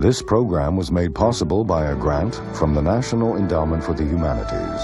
This program was made possible by a grant from the National Endowment for the Humanities.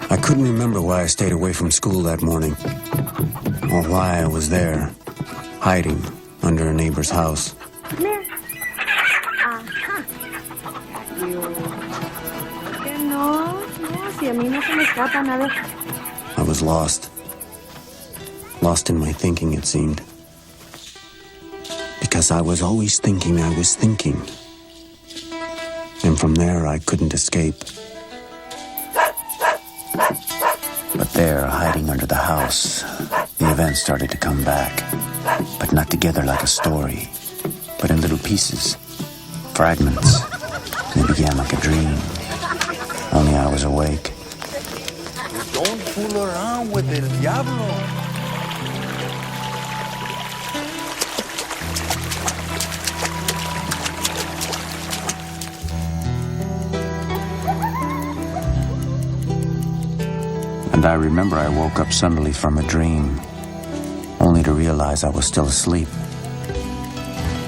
I couldn't remember why I stayed away from school that morning, or why I was there, hiding under a neighbor's house. Come here. Ajá. Que no, si a mí no se me escapa nada. I was lost. Lost in my thinking, it seemed. Because I was always thinking I was thinking. And from there, I couldn't escape. But there, hiding under the house, the events started to come back. But not together like a story, but in little pieces, fragments. They began like a dream. Only I was awake. Don't fool around with el diablo. And I remember I woke up suddenly from a dream, only to realize I was still asleep.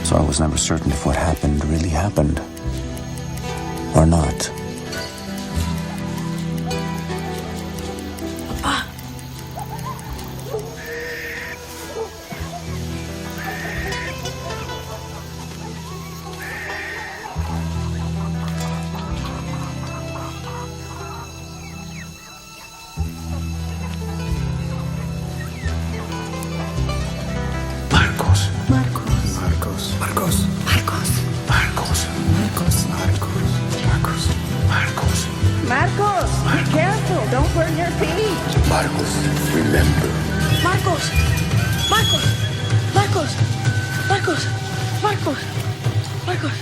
So I was never certain if what happened really happened, or not. Marcos, be careful. Don't burn your feet. Marcos, remember. Marcos. Marcos. Marcos. Marcos. Marcos. Marcos.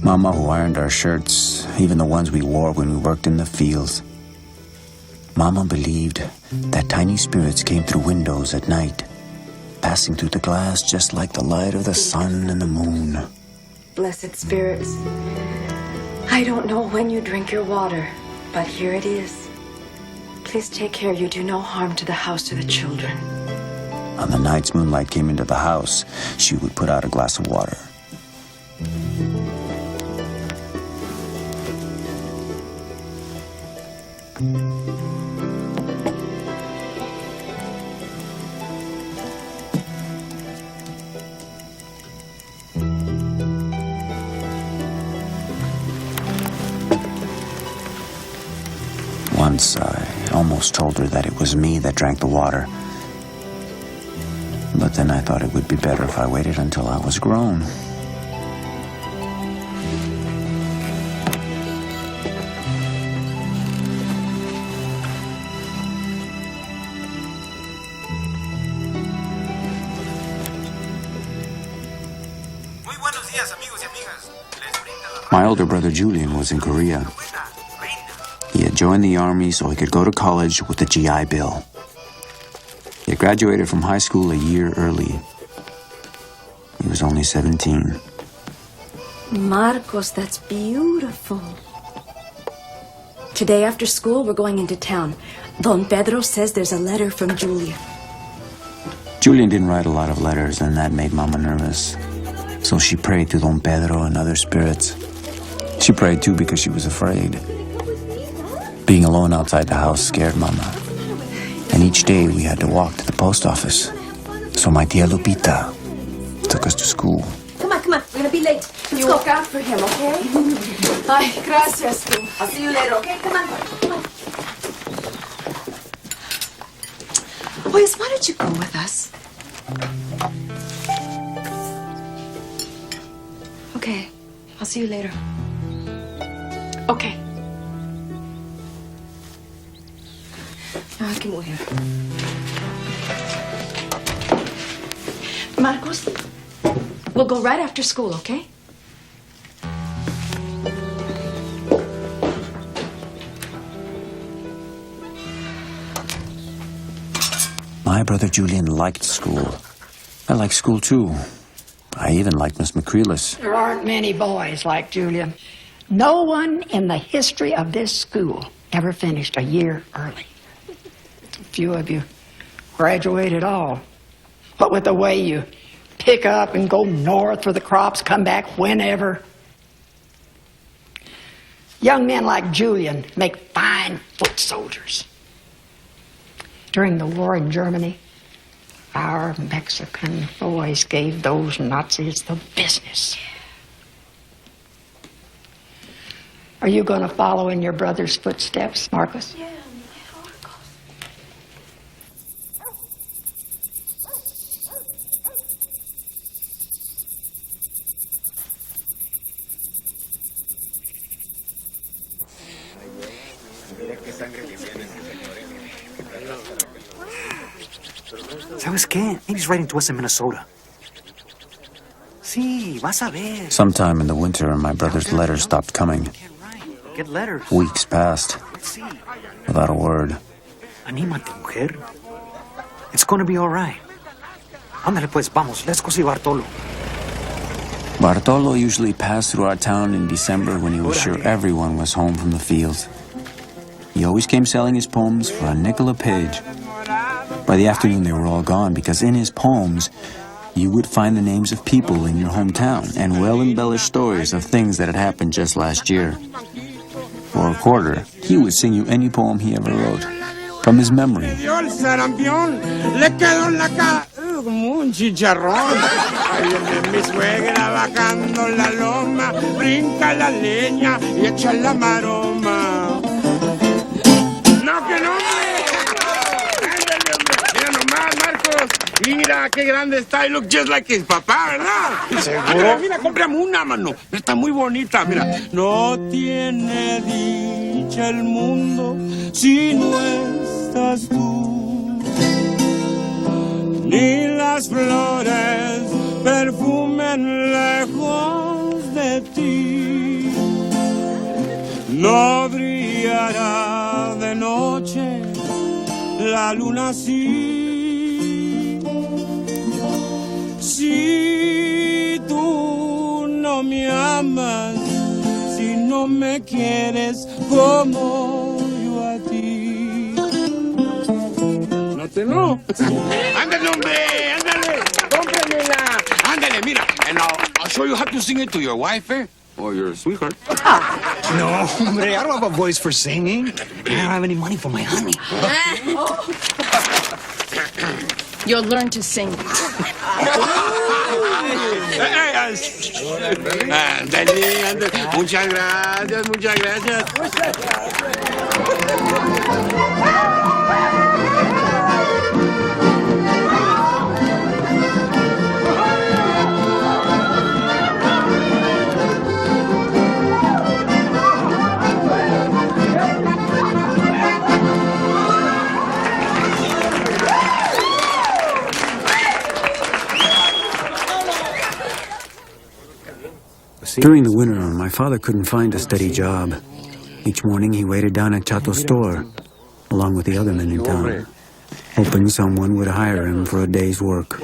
Mama who ironed our shirts, even the ones we wore when we worked in the fields. Mama believed that tiny spirits came through windows at night, passing through the glass just like the light of the sun and the moon. Blessed spirits, I don't know when you drink your water, but here it is. Please take care you do no harm to the house or the children. On the nights moonlight came into the house, she would put out a glass of water. almost told her that it was me that drank the water. But then I thought it would be better if I waited until I was grown. My older brother Julian was in Korea. He had joined the army so he could go to college with the GI Bill. He had graduated from high school a year early. He was only 17. Marcos, that's beautiful. Today after school, we're going into town. Don Pedro says there's a letter from Julia. Julian didn't write a lot of letters, and that made Mama nervous. So she prayed to Don Pedro and other spirits. She prayed too because she was afraid. Being alone outside the house scared Mama. And each day we had to walk to the post office. So my tia Lupita took us to school. Come on, we're gonna be late. You look out for him, okay? Ay, gracias, tú. I'll see you later, okay? Come on. Boys, why don't you go with us? Okay, I'll see you later. Okay. Ah, qué mujer. Marcos, we'll go right after school, okay? My brother Julian liked school. I liked school too. I even liked Miss McCreeless. There aren't many boys like Julian. No one in the history of this school ever finished a year early. A few of you graduate at all. But with the way you pick up and go north for the crops, come back whenever. Young men like Julian make fine foot soldiers. During the war in Germany, our Mexican boys gave those Nazis the business. Are you going to follow in your brother's footsteps, Marcus? Yeah, Marcos. ¿Sabes qué? He's writing to us in Minnesota. Sí, vas a ver. Sometime in the winter, my brother's letters stopped coming. Get letters. Weeks passed Let's see. without a word. Anímate, mujer. It's gonna be all right. Ándale pues, vamos. Let's go see Bartolo. Bartolo usually passed through our town in December when he was sure everyone was home from the fields. He always came selling his poems for a nickel a page. By the afternoon, they were all gone because in his poems, you would find the names of people in your hometown and well-embellished stories of things that had happened just last year. For a quarter, he would sing you any poem he ever wrote, from his memory. El sarampión, le quedó en la cara como un chicharrón. Ahí viene mi suegra bajando la loma, brinca la leña y echa la maroma. No, que no, hombre. Ándale, hombre. Mira nomás, Marcos. Mira qué grande está. Y look just like his papá, ¿verdad? ¿Seguro? Mira, cómprame una, mano. Está muy bonita, mira. No tiene dicha el mundo si no estás tú. Ni las flores perfumen lejos de ti. No brillará de noche la luna así. Si tú no me amas, si no me quieres como yo a ti. No te no. Ándale, hombre, ándale, cómpramela. Ándale, mira, and I'll show you how to sing it to your wife, eh? Or your sweetheart. No, hombre, I don't have a voice for singing. I don't have any money for my honey. You'll learn to sing. Ándale, ándale. Muchas gracias, muchas gracias. During the winter, my father couldn't find a steady job. Each morning, he waited down at Chato's store, along with the other men in town, hoping someone would hire him for a day's work.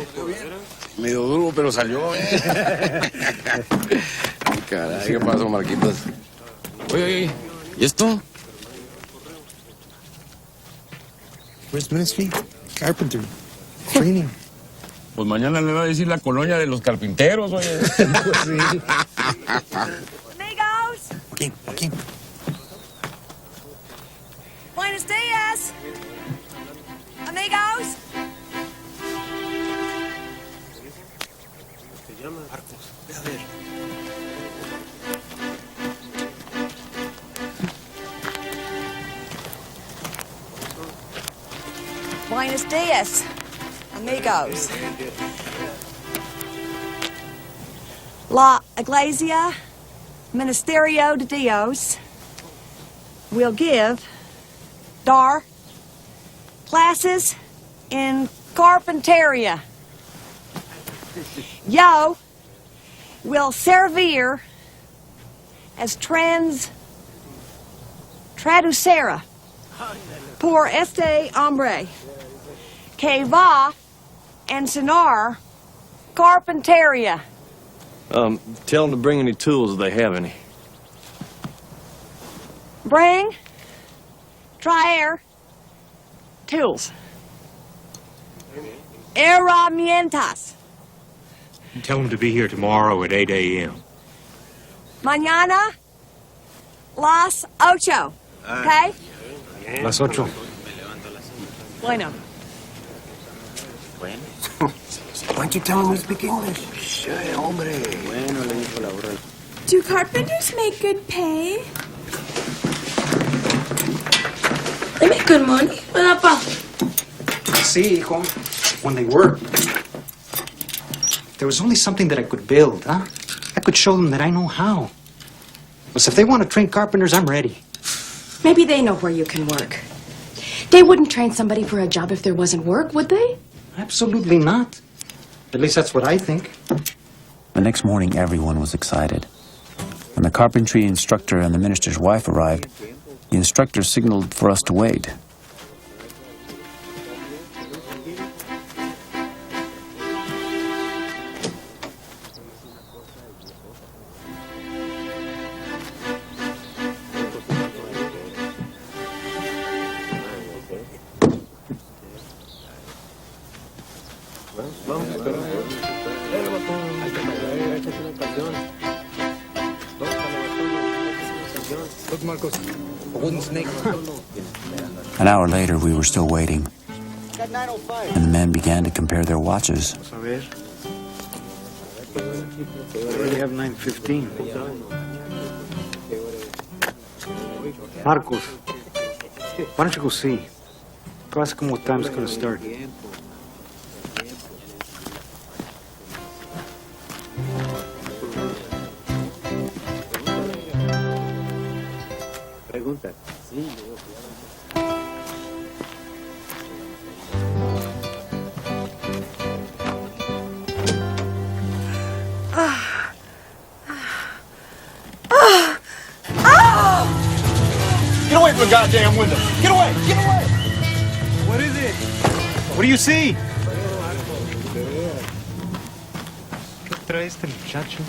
Medio duro, pero salió, Caray, ¿qué pasó, Marquitos? Oye, ¿y esto? Where's ministry? Carpenter. Training. Pues mañana le va a decir la colonia de los carpinteros, oye. Amigos. Joaquin. Buenos dias. Amigos. Buenos dias, amigos. La Iglesia Ministerio de Dios will give dar classes in carpinteria. Yo will servir as traducera por este hombre que va enseñar carpinteria. Tell them to bring any tools if they have any. Bring, traer, tools. Herramientas. Tell them to be here tomorrow at 8 a.m. Mañana, las 8. Okay? Las 8. Bueno. Why don't you tell him we speak English? Do carpenters make good pay? They make good money, ¿verdad, pa? See, hijo, when they work. If there was only something that I could build, huh? I could show them that I know how. But if they want to train carpenters, I'm ready. Maybe they know where you can work. They wouldn't train somebody for a job if there wasn't work, would they? Absolutely not. At least that's what I think. The next morning, everyone was excited. When the carpentry instructor and the minister's wife arrived, the instructor signaled for us to wait. An hour later, we were still waiting, and the men began to compare their watches. We already have 9:15. Marcos, why don't you go see? Go ask him what time it's going to start. Pregunta. Get away from the goddamn window. Get away. Get away. What is it? What do you see? ¿Qué trae este muchacho?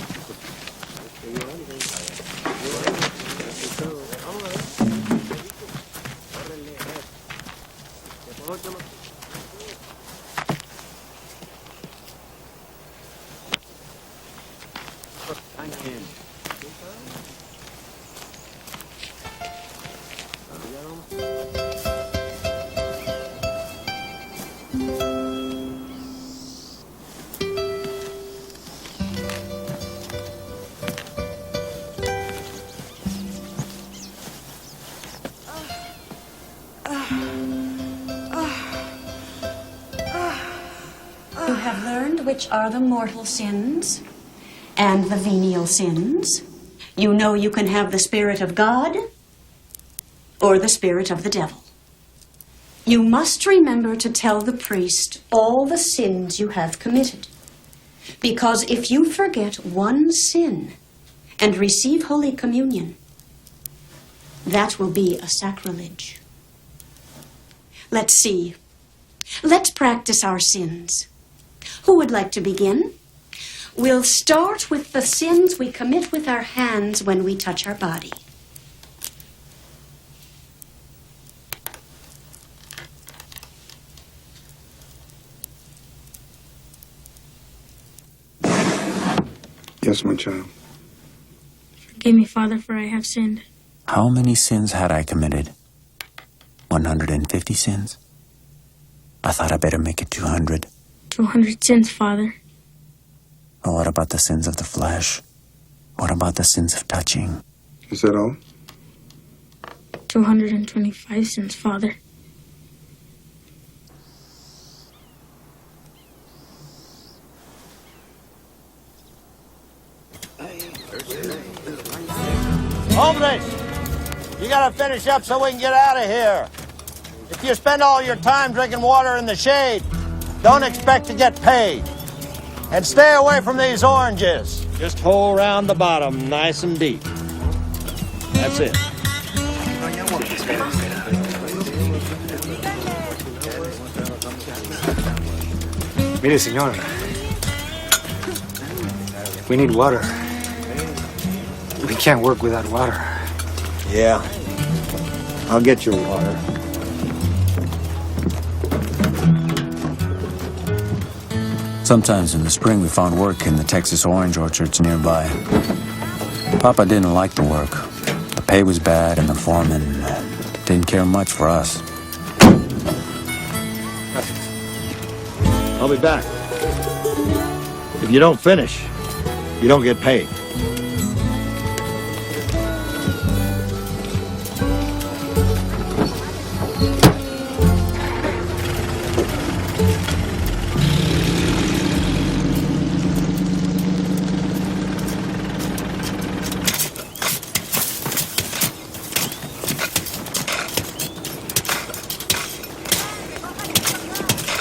have learned which are the mortal sins and the venial sins. You know you can have the Spirit of God or the spirit of the devil. You must remember to tell the priest all the sins you have committed. Because if you forget one sin and receive Holy Communion, that will be a sacrilege. Let's see. Let's practice our sins. Who would like to begin? We'll start with the sins we commit with our hands when we touch our body. Yes, my child. Forgive me, Father, for I have sinned. How many sins had I committed? 150 sins? I thought I better make it 200. 200 sins, Father. Oh, what about the sins of the flesh? What about the sins of touching? Is that all? 225 sins, Father. Hombres, you gotta finish up so we can get out of here. If you spend all your time drinking water in the shade, don't expect to get paid. And stay away from these oranges. Just hole around the bottom, nice and deep. That's it. Mire, señor. We need water. We can't work without water. Yeah. I'll get your water. Sometimes in the spring we found work in the Texas orange orchards nearby. Papa didn't like the work. The pay was bad and the foreman didn't care much for us. I'll be back. If you don't finish, you don't get paid.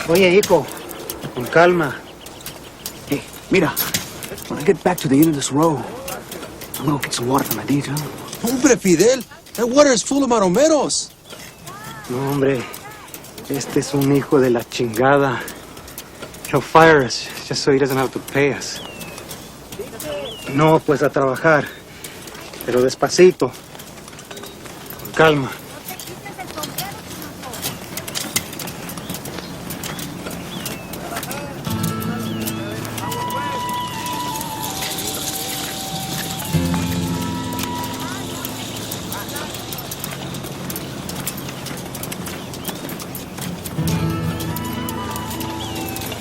Oye, hijo, con calma. Hey, mira, when I get back to the end of this row, I'm gonna get some water for my DJ. Hombre, Fidel, that water is full of maromeros. No, hombre, este es un hijo de la chingada. He'll fire us just so he doesn't have to pay us. No, pues a trabajar, pero despacito, con calma.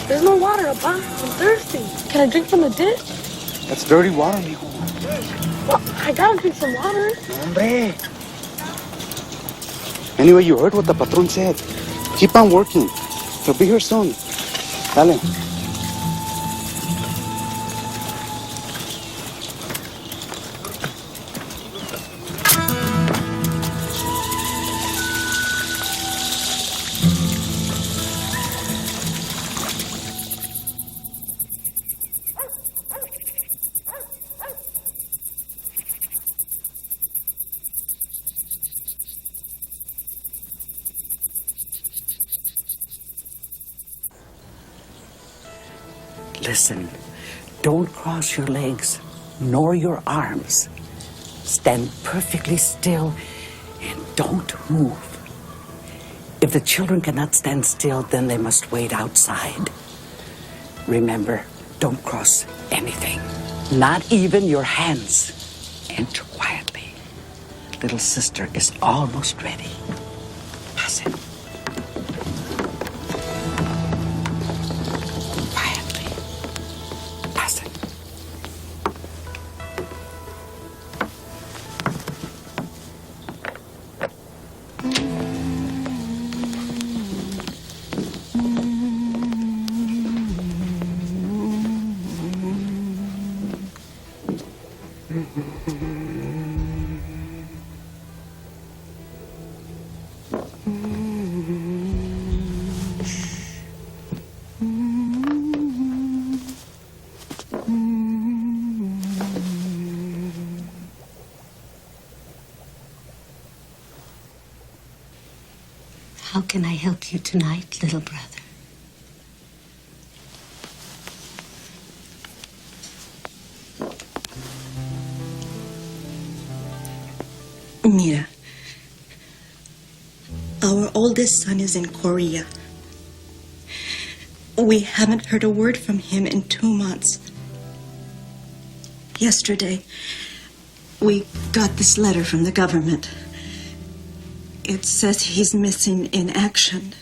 There's no water, Papa. I'm thirsty. Can I drink from the ditch? That's dirty water, mijo. Well, I gotta drink some water. Hombre. Anyway, you heard what the patron said. Keep on working. He'll be here soon. Dale. Listen, don't cross your legs, nor your arms. Stand perfectly still and don't move. If the children cannot stand still, then they must wait outside. Remember, don't cross anything, not even your hands. Enter quietly. Little sister is almost ready. Pass it. can I help you tonight, little brother? Mira, our oldest son is in Korea. We haven't heard a word from him in 2 months. Yesterday, we got this letter from the government. It says he's missing in action.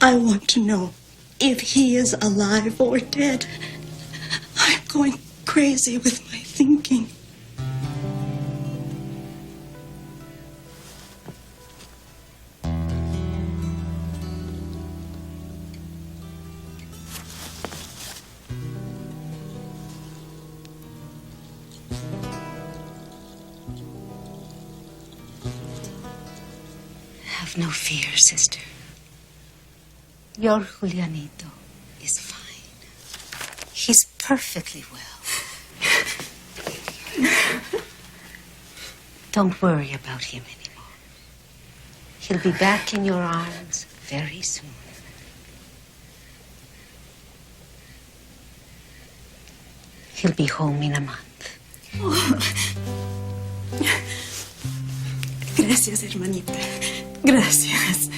I want to know if he is alive or dead. I'm going crazy with my thinking. Have no fear, sister. Your Julianito is fine. He's perfectly well. Don't worry about him anymore. He'll be back in your arms very soon. He'll be home in a month. Gracias, hermanita. Gracias.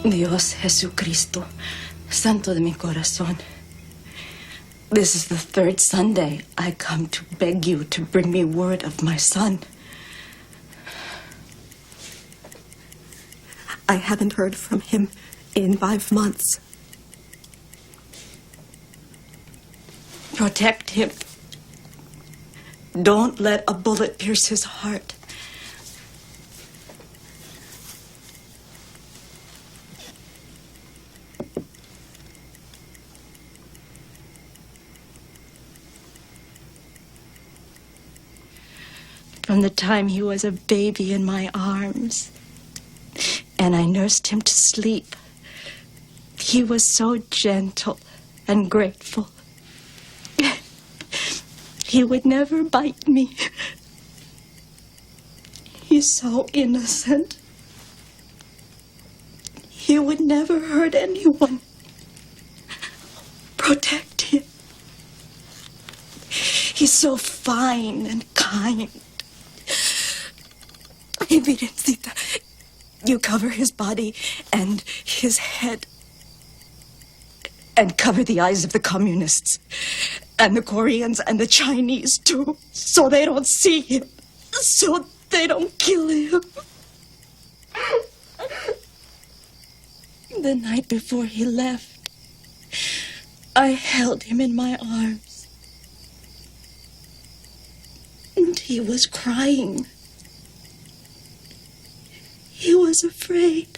Dios Jesucristo, Santo de mi corazón. This is the 3rd Sunday I come to beg you to bring me word of my son. I haven't heard from him in 5 months. Protect him. Don't let a bullet pierce his heart. From the time he was a baby in my arms, and I nursed him to sleep, he was so gentle and grateful. He would never bite me. He's so innocent. He would never hurt anyone. Protect him. He's so fine and kind. Hey, Virgencita, you cover his body and his head. And cover the eyes of the communists. And the Koreans and the Chinese, too. So they don't see him. So they don't kill him. The night before he left, I held him in my arms. And he was crying. He was afraid.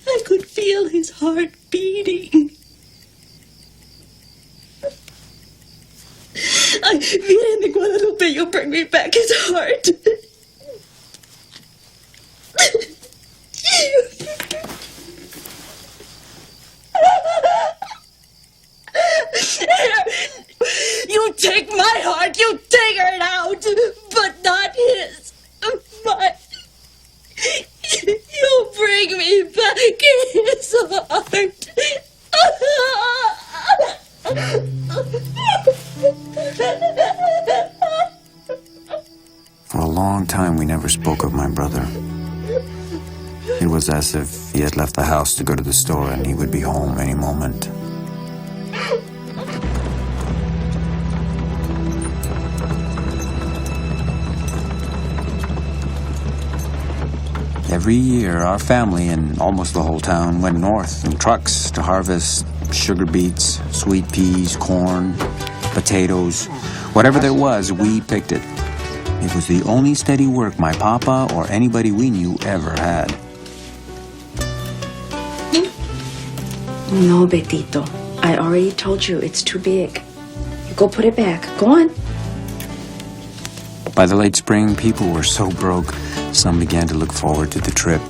I could feel his heart beating. Virgen de Guadalupe, you bring me back his heart. You take my heart, you take it out, but not his. Mine. You bring me back his heart. For a long time, we never spoke of my brother. It was as if he had left the house to go to the store and he would be home any moment. Every year, our family and almost the whole town went north in trucks to harvest sugar beets, sweet peas, corn, potatoes. Whatever there was, we picked it. It was the only steady work my papa or anybody we knew ever had. No, Betito. I already told you it's too big. You go put it back. Go on. By the late spring, people were so broke, some began to look forward to the trip.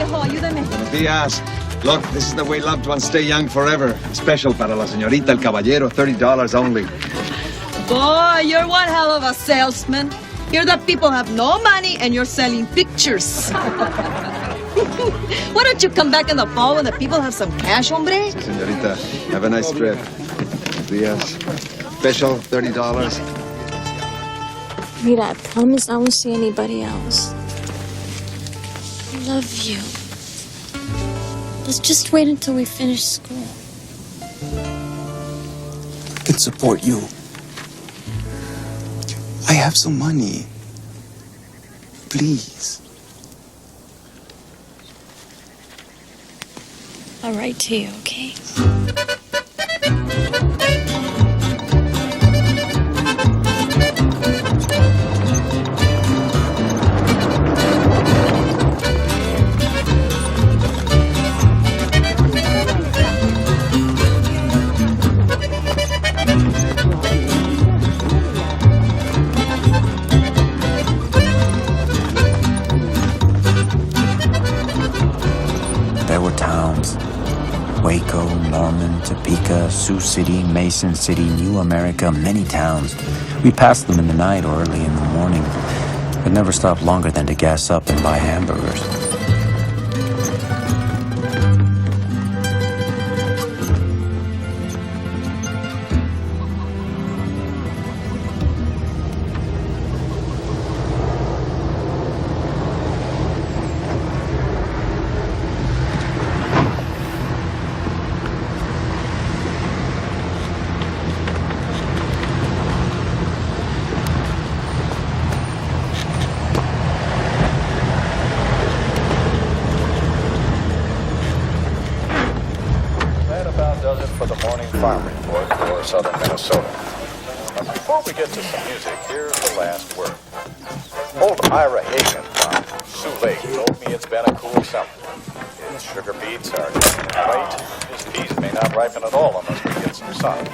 Buenos días. Look, this is the way loved ones stay young forever. Special para la señorita el caballero, $30 only. Boy, you're one hell of a salesman. Here the people have no money and you're selling pictures. Why don't you come back in the fall when the people have some cash, hombre? Señorita, have a nice trip. Buenos días. Special, $30. Rita, I promise I won't see anybody else. I love you. Let's just wait until we finish school. I can support you. I have some money. Please. I'll write to you, okay? There were towns. Waco, Norman, Topeka, Sioux City, Mason City, New America, many towns. We passed them in the night or early in the morning, but never stopped longer than to gas up and buy hamburgers. Does it for the morning farm report for southern Minnesota. Now, before we get to some music, here's the last word. Old Ira Hagen from Sioux Lake told me it's been a cool summer. His sugar beets are coming in late. His peas may not ripen at all unless we get some sun.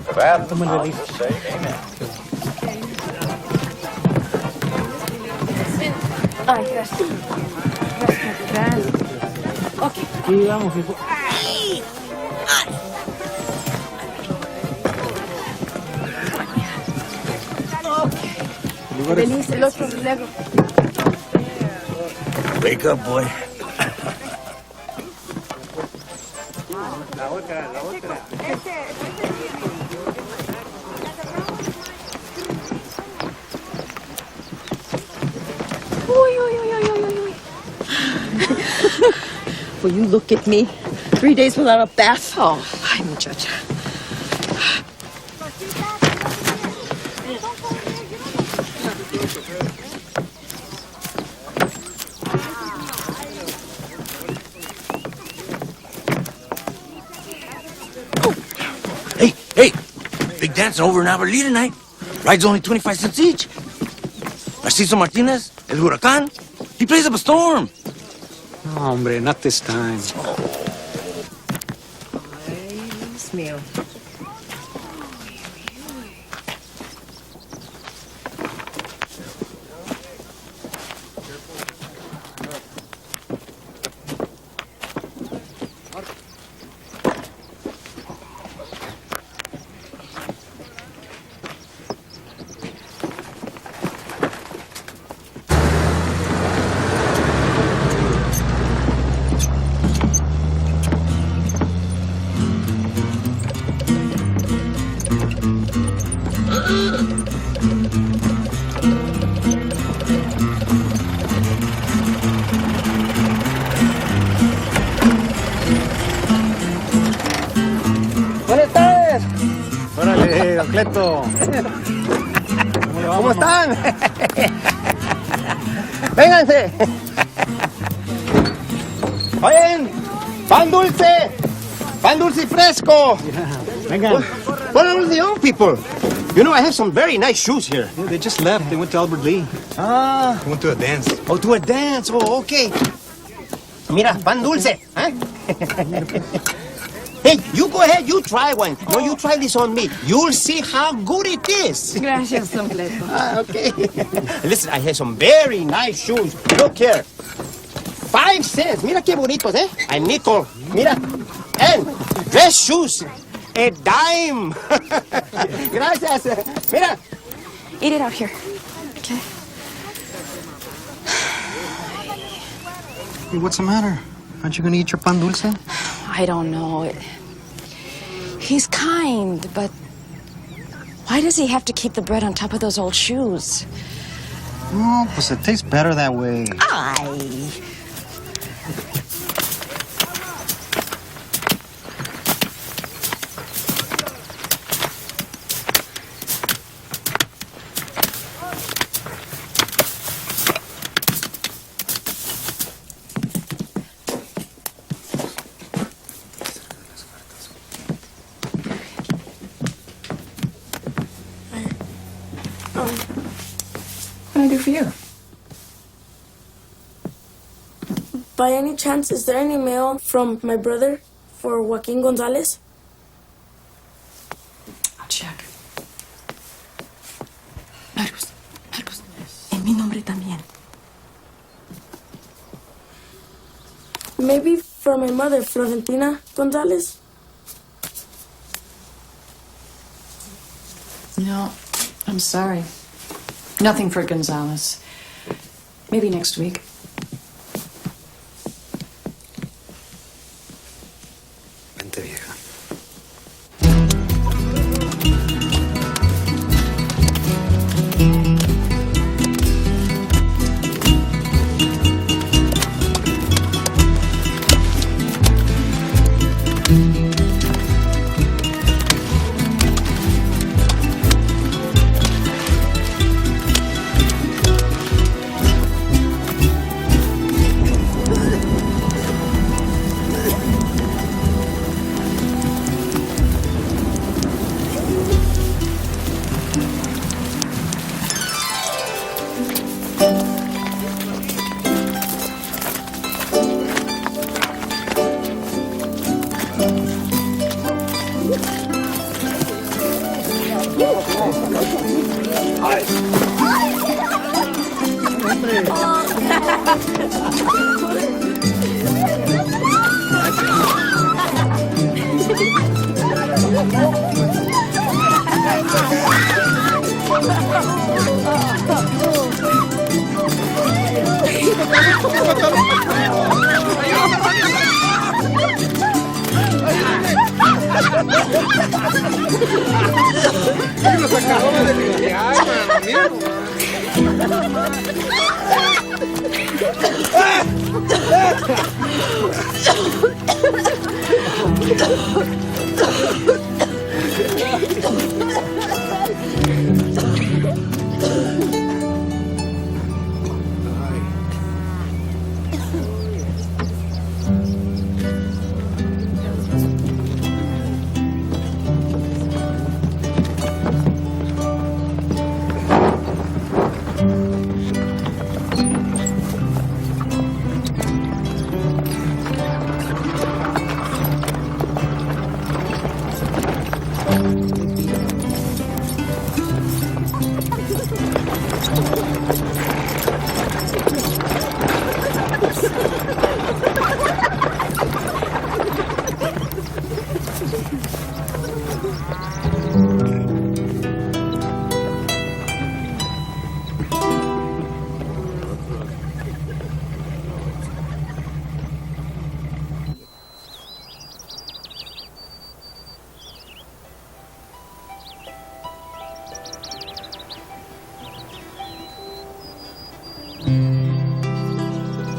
For that, I'll just say amen. Ay, gracias. Gracias. Ok. Sí, vamos, hijo. Denise, el otro luego. Wake up, boy. La otra. Will you look at me? 3 days without a bath? Oh, ay, muchacha. Hey, big dance over in Aberlea tonight. Rides only 25 cents each. Narciso Martinez, El Huracán, he plays up a storm. No, hombre, not this time. Dios mío. Buenas tardes. Órale, don Cleto. ¿Cómo están? Vénganse. Oyen, pan dulce y fresco. Vengan. What are the young people? You know, I have some very nice shoes here. Yeah, they just left. They went to Albert Lee. Ah. They went to a dance. Oh, to a dance. Oh, okay. Mira, pan dulce. ¿Eh? Hey, you go ahead, you try one. No, you try this on me. You'll see how good it is. Gracias, Don Cleto. Okay. Listen, I have some very nice shoes. Look here. 5 cents. Mira qué bonitos, eh? A nickel. Mira. And dress shoes. A dime. Gracias. Mira. Eat it out here. Okay. Hey, what's the matter? Aren't you gonna eat your pan dulce? I don't know. He's kind, but why does he have to keep the bread on top of those old shoes? No, pues it tastes better that way. Ay. What can I do for you? By any chance, is there any mail from my brother for Joaquin Gonzalez? I'll check. Marcos, en mi nombre también. Maybe for my mother, Florentina Gonzalez? No, I'm sorry. Nothing for Gonzalez. Maybe next week. Vente, vieja.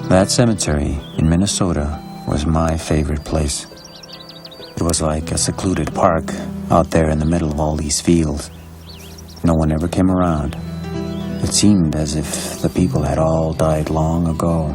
That cemetery in Minnesota was my favorite place. It was like a secluded park out there in the middle of all these fields. No one ever came around. It seemed as if the people had all died long ago.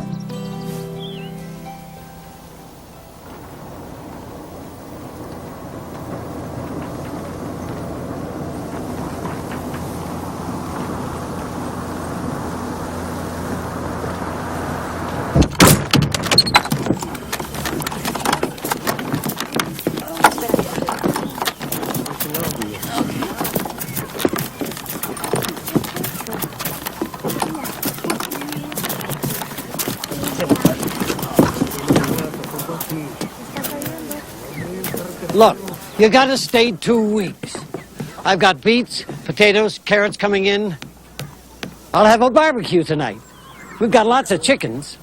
You gotta stay 2 weeks. I've got beets, potatoes, carrots coming in. I'll have a barbecue tonight. We've got lots of chickens.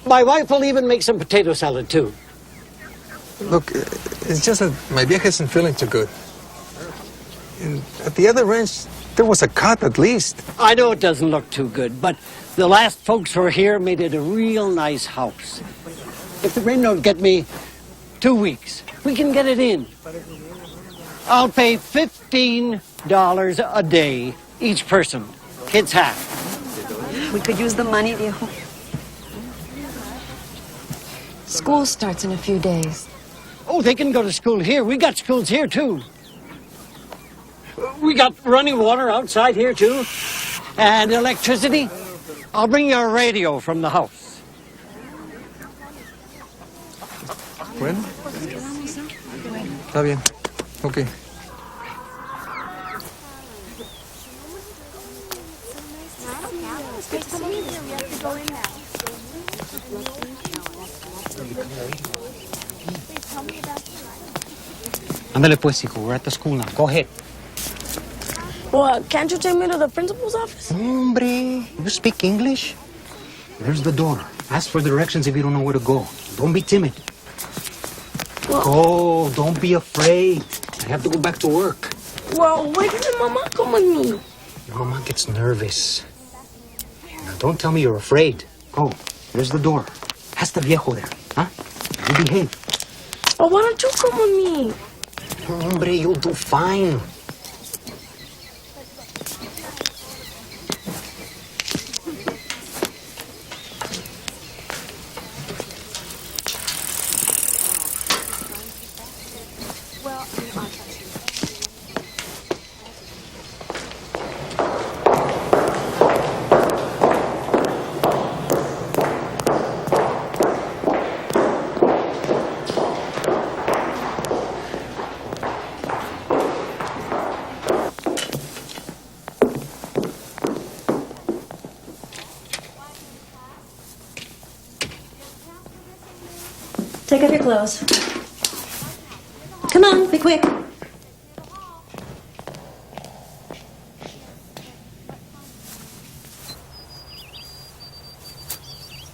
My wife will even make some potato salad, too. Look, it's just that my vieja isn't feeling too good. And at the other ranch, there was a cot at least. I know it doesn't look too good, but the last folks who were here made it a real nice house. If the rain don't get me 2 weeks, we can get it in. I'll pay $15 a day each person. Kids half. We could use the money, viejo. School starts in a few days. Oh, they can go to school here. We got schools here, too. We got running water outside here, too. And electricity. I'll bring you a radio from the house. Bueno. Está bien. Okay. Ándale pues, hijo. We're at the school now. Go ahead. Well, can't you take me to the principal's office? Hombre, you speak English? There's the door. Ask for directions if you don't know where to go. Don't be timid. Go. Don't be afraid. I have to go back to work. Well, why didn't Mama come with me? Your mama gets nervous. Now, don't tell me you're afraid. Go. There's the door. Ask the viejo there. Huh? You behave. Oh, why don't you come with me? Hombre, you'll do fine. Take off your clothes. Come on, be quick.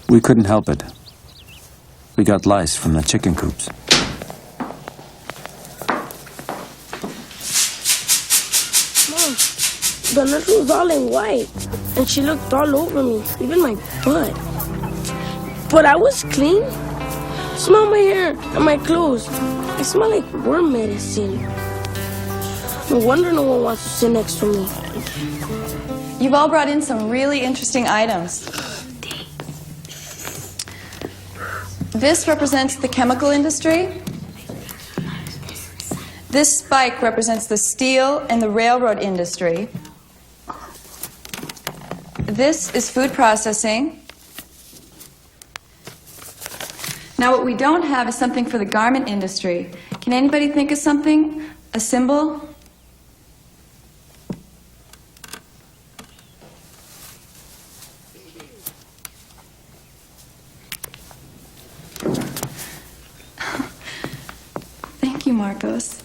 We couldn't help it. We got lice from the chicken coops. Mom, the nurse was all in white, and she looked all over me, even my butt. But I was clean. Smell my hair and my clothes. I smell like worm medicine. No wonder no one wants to sit next to me. You've all brought in some really interesting items. This represents the chemical industry. This spike represents the steel and the railroad industry. This is food processing. Now, what we don't have is something for the garment industry. Can anybody think of something? A symbol? Thank you, Marcos.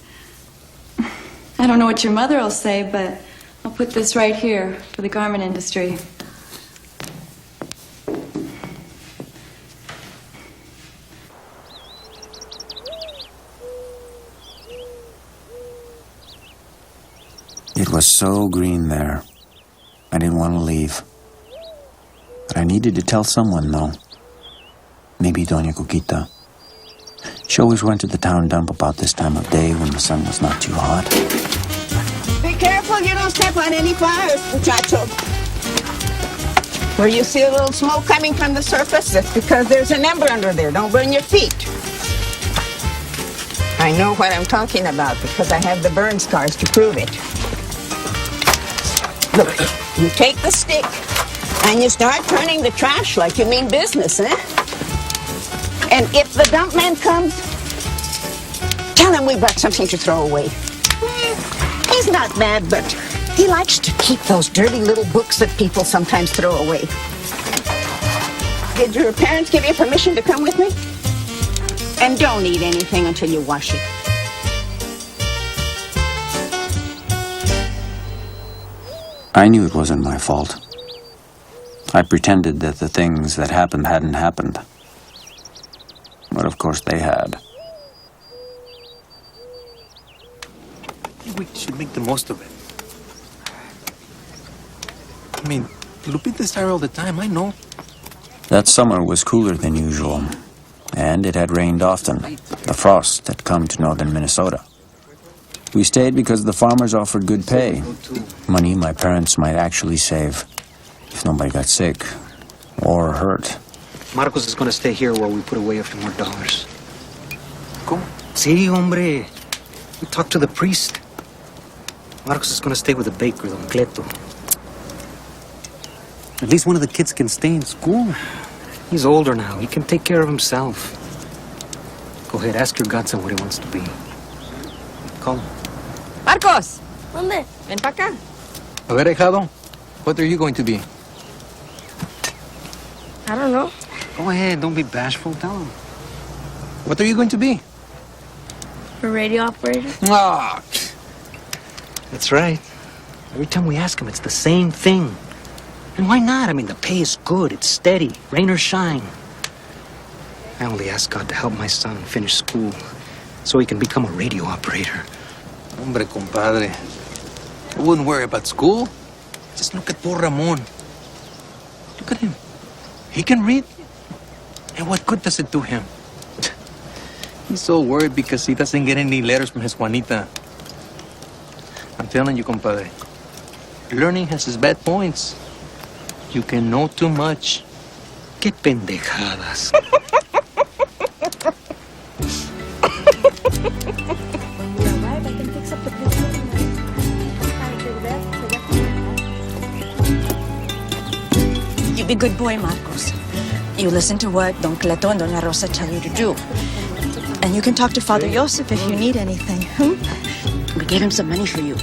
I don't know what your mother will say, but I'll put this right here for the garment industry. It was so green there. I didn't want to leave. But I needed to tell someone, though. Maybe Doña Cuquita. She always went to the town dump about this time of day when the sun was not too hot. Be careful you don't step on any fires, muchacho. Where you see a little smoke coming from the surface, that's because there's an ember under there. Don't burn your feet. I know what I'm talking about because I have the burn scars to prove it. Look, you take the stick and you start turning the trash like you mean business, eh? And if the dump man comes, tell him we brought something to throw away. He's not bad, but he likes to keep those dirty little books that people sometimes throw away. Did your parents give you permission to come with me? And don't eat anything until you wash it. I knew it wasn't my fault. I pretended that the things that happened hadn't happened. But of course they had. We should make the most of it. I mean, Lupita's tired all the time, I know. That summer was cooler than usual, and it had rained often. The frost had come to northern Minnesota. We stayed because the farmers offered good pay, money my parents might actually save if nobody got sick or hurt. Marcos is gonna stay here while we put away a few more dollars. ¿Cómo? Sí, hombre. We talked to the priest. Marcos is gonna stay with the baker, Don Cleto. At least one of the kids can stay in school. He's older now. He can take care of himself. Go ahead, ask your godson what he wants to be. Call him. Marcos! ¿Dónde? Ven para acá. A ver, hijado, what are you going to be? I don't know. Go ahead, don't be bashful. Tell him. What are you going to be? A radio operator? Ah, That's right. Every time we ask him, it's the same thing. And why not? I mean, the pay is good. It's steady. Rain or shine. I only ask God to help my son finish school so he can become a radio operator. hombre, compadre. I wouldn't worry about school. Just look at poor Ramon. Look at him. He can read. And what good does it do him? He's so worried because he doesn't get any letters from his Juanita. I'm telling you, compadre. Learning has its bad points. You can know too much. Qué pendejadas. You be good boy, Marcos. You listen to what Don Cleto and Dona Rosa tell you to do. And you can talk to Father Joseph if you need anything. We gave him some money for you.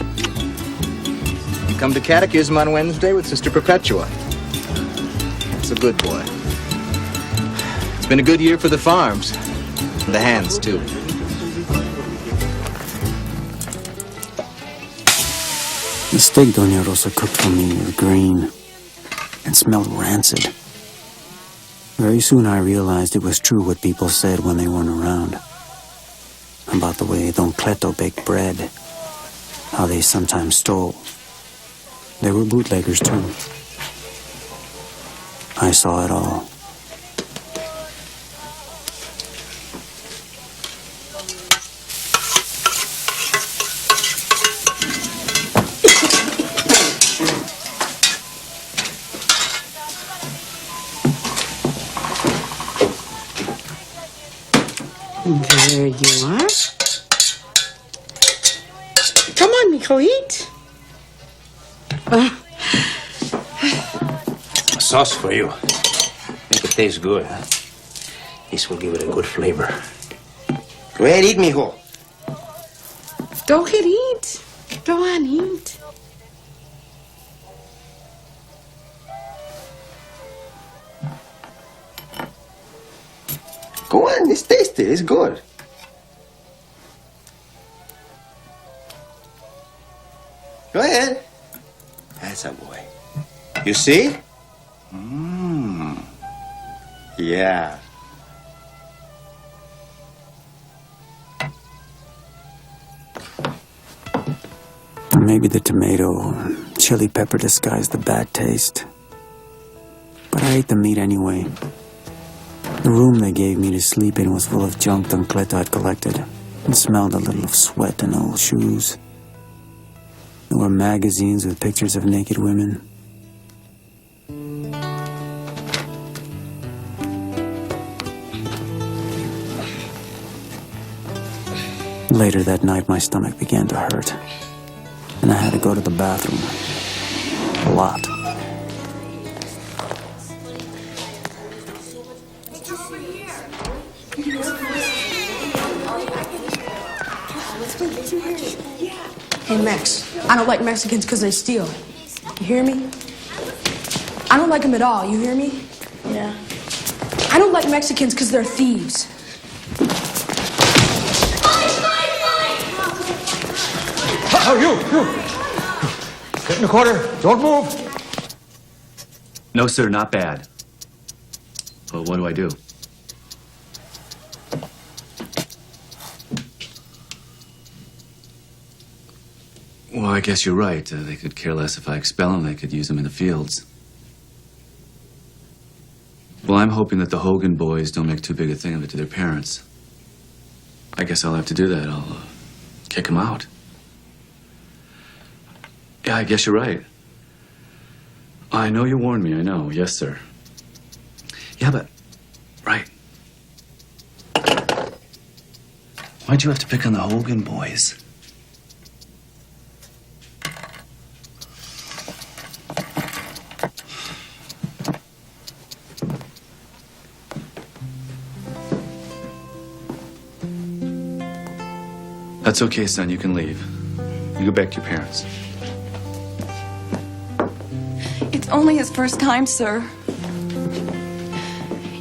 You come to catechism on Wednesday with Sister Perpetua. That's a good boy. It's been a good year for the farms. And the hands, too. The steak Doña Rosa cooked for me was green and smelled rancid. Very soon I realized it was true what people said when they weren't around. About the way Don Cleto baked bread, how they sometimes stole. They were bootleggers too. I saw it all. There you are. Come on, mijo, eat. A sauce for you. Make it taste good. This will give it a good flavor. Go ahead, eat, mijo. Go ahead, eat. Go on, eat. Go on, it's tasty. It's good. Go ahead. That's a boy. You see? Yeah. Maybe the tomato and chili pepper disguised the bad taste. But I ate the meat anyway. The room they gave me to sleep in was full of junk Don Cleto had collected. It smelled a little of sweat and old shoes. There were magazines with pictures of naked women. Later that night, my stomach began to hurt, and I had to go to the bathroom. A lot. Hey, Max, I don't like Mexicans because they steal. You hear me? I don't like them at all. You hear me? Yeah. I don't like Mexicans because they're thieves. Oh, you! Sit in the corner. Don't move. No, sir, not bad. Well, what do I do? Well, I guess you're right. They could care less if I expel them. They could use them in the fields. Well, I'm hoping that the Hogan boys don't make too big a thing of it to their parents. I guess I'll have to do that. I'll kick them out. Yeah, I guess you're right. I know you warned me, I know. Yes, sir. Yeah, but... Right. Why'd you have to pick on the Hogan boys? That's okay, son. You can leave. You go back to your parents. It's only his first time, sir.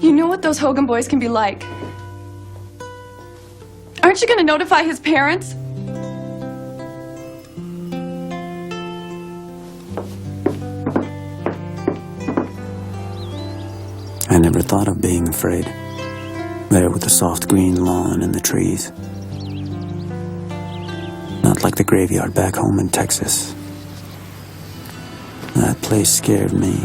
You know what those Hogan boys can be like. Aren't you going to notify his parents? I never thought of being afraid. There with the soft green lawn and the trees. Not like the graveyard back home in Texas. That place scared me.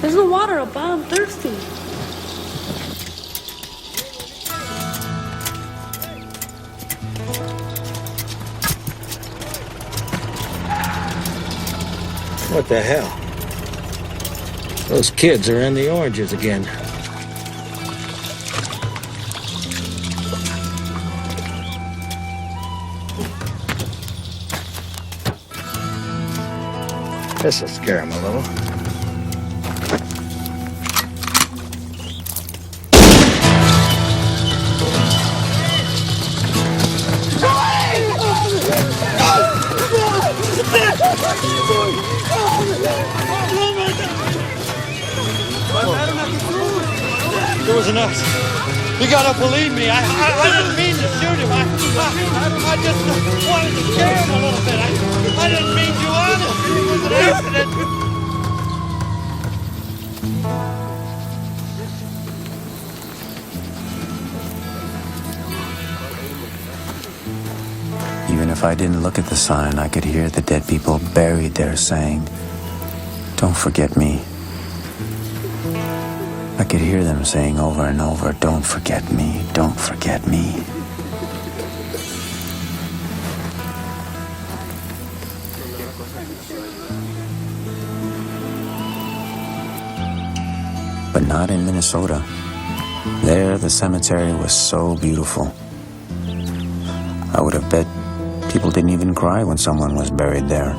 There's no water up. I'm thirsty. What the hell? Those kids are in the oranges again. This'll scare them a little. There was an us. You gotta believe me. I didn't mean to shoot him. I just wanted to scare him a little bit. I didn't mean to, honest. It was an accident. Even if I didn't look at the sign, I could hear the dead people buried there saying, "Don't forget me." I could hear them saying over and over, "Don't forget me, don't forget me." But not in Minnesota. There, the cemetery was so beautiful. I would have bet people didn't even cry when someone was buried there.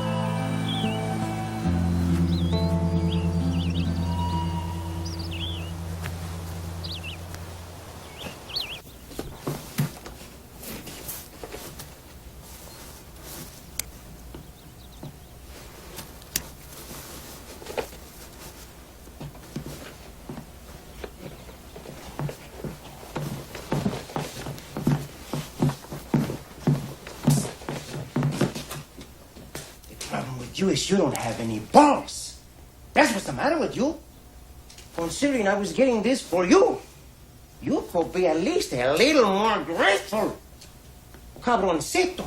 You is you don't have any balls. That's what's the matter with you. Considering I was getting this for you, you could be at least a little more grateful. Cabroncito.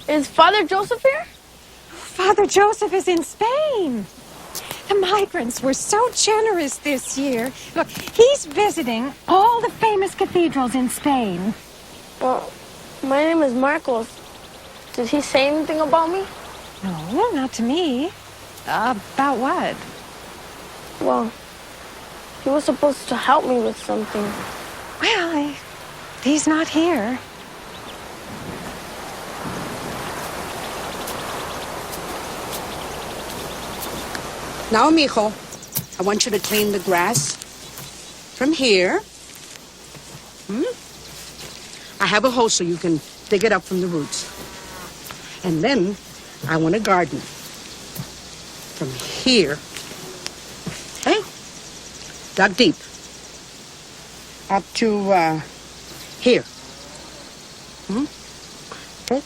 Is Father Joseph here? Father Joseph is in Spain. The migrants were so generous this year. Look, he's visiting all the famous cathedrals in Spain. Well, my name is Marcos. Did he say anything about me? No, not to me. About what? Well, he was supposed to help me with something. Well, he's not here. Now, mijo, I want you to clean the grass from here I have a hose so you can dig it up from the roots. And then I want a garden from here, okay, dug deep, up to here. Okay.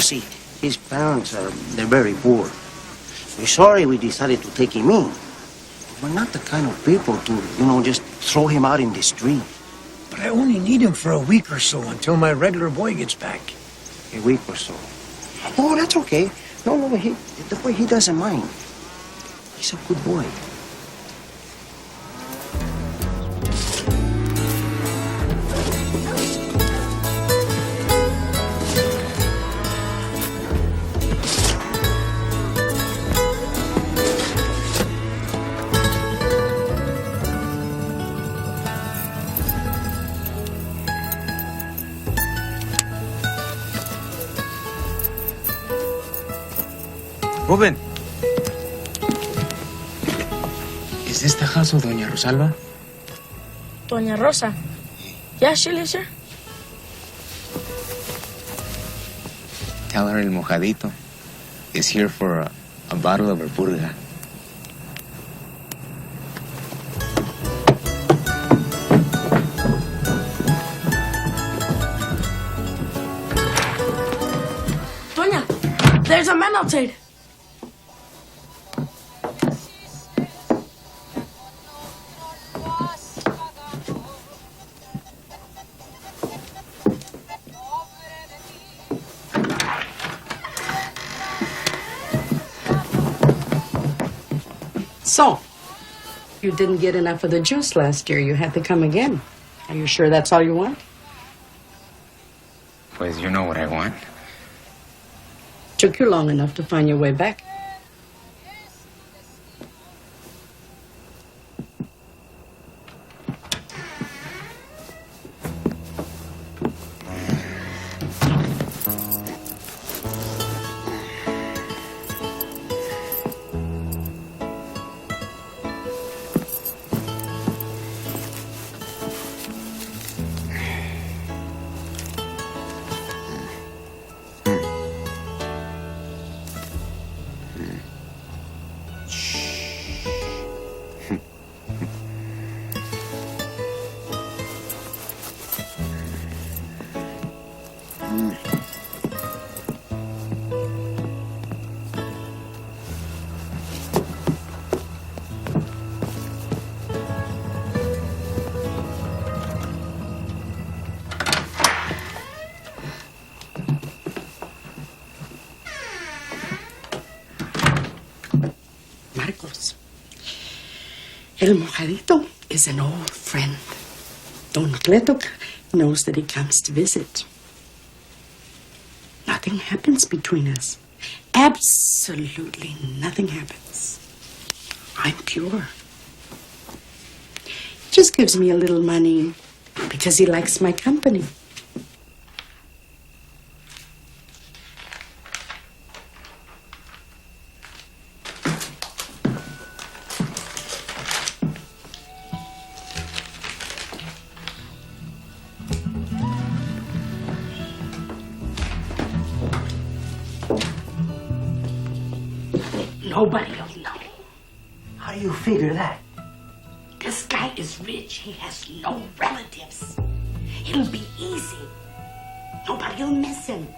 See, his parents they're very poor. We're sorry we decided to take him in. We're not the kind of people to, just throw him out in the street. But I only need him for a week or so until my regular boy gets back. A week or so. Oh, that's okay. No, the boy, he doesn't mind. He's a good boy. Ruben. Is this the house of Doña Rosalba? Doña Rosa. Yeah, she lives here. Tell her El Mojadito is here for a bottle of her purga. Doña, there's a man outside. So, you didn't get enough of the juice last year. You had to come again. Are you sure that's all you want? Pues you know what I want. Took you long enough to find your way back. Marcos, El Mojadito is an old friend. Don Cleto knows that he comes to visit. Nothing happens between us. Absolutely nothing happens. I'm pure. Just gives me a little money because he likes my company. Nobody will know. How do you figure that? This guy is rich. He has no relatives. It'll be easy. Nobody will miss him.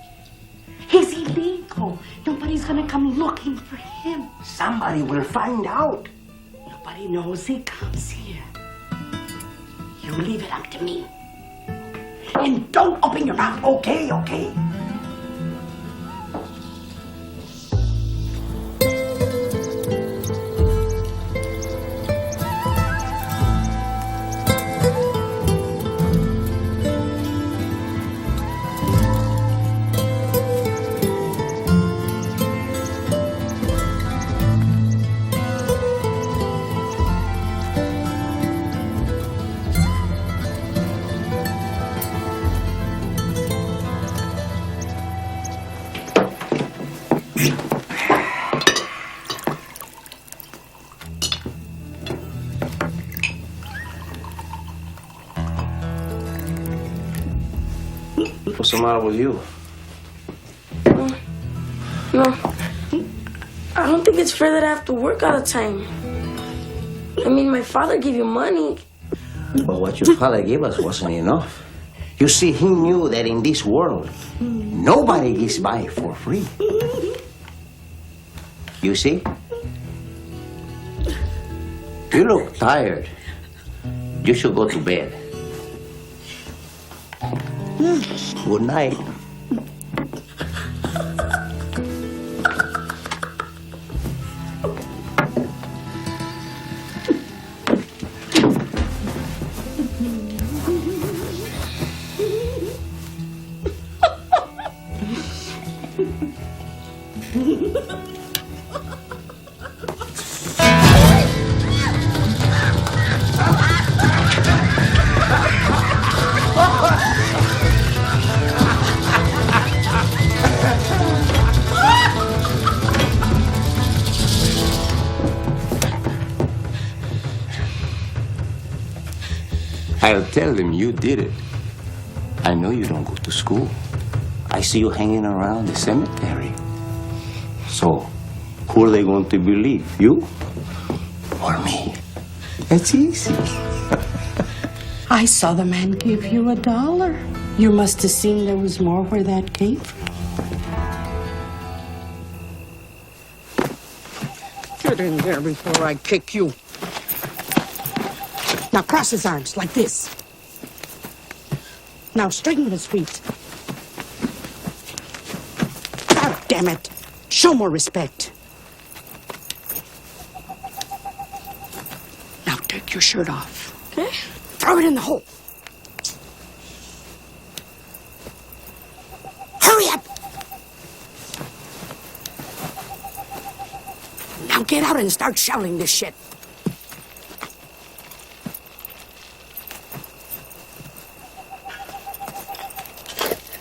He's illegal. Nobody's gonna come looking for him. Somebody will find out. nobody knows he comes here. You leave it up to me. And don't open your mouth, okay? What's the matter with you? No. I don't think it's fair that I have to work all the time. I mean, my father gave you money. But what your father gave us wasn't enough. You see, he knew that in this world, nobody gets by for free. You see? You look tired. You should go to bed. Good night. I'll tell them you did it. I know you don't go to school. I see you hanging around the cemetery. So, who are they going to believe? You or me? It's easy. I saw the man give you $1. You must have seen there was more where that came from. Get in there before I kick you. Now cross his arms like this. Now straighten his feet. God damn it. Show more respect. Now take your shirt off. Okay? Throw it in the hole. Hurry up! Now get out and start shoveling this shit.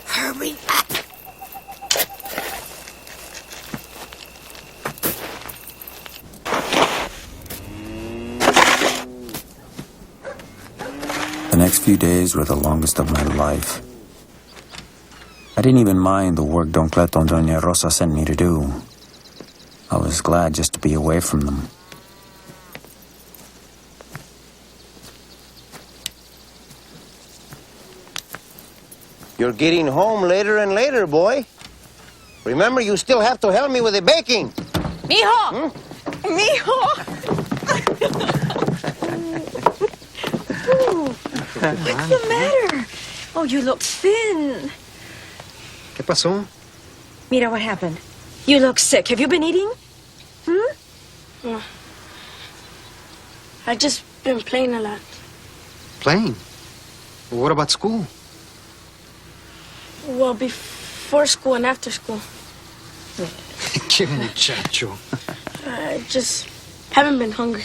Hurry up! The next few days were the longest of my life. I didn't even mind the work Don Cleto and Doña Rosa sent me to do. I was glad just to be away from them. You're getting home later and later, boy. Remember, you still have to help me with the baking. Mijo! Mijo! What's the matter? Oh, you look thin. ¿Qué pasó? Mira what happened. You look sick. Have you been eating? No. I just been playing a lot. Playing? Well, what about school? Well, before school and after school. Qué muchacho. I just haven't been hungry.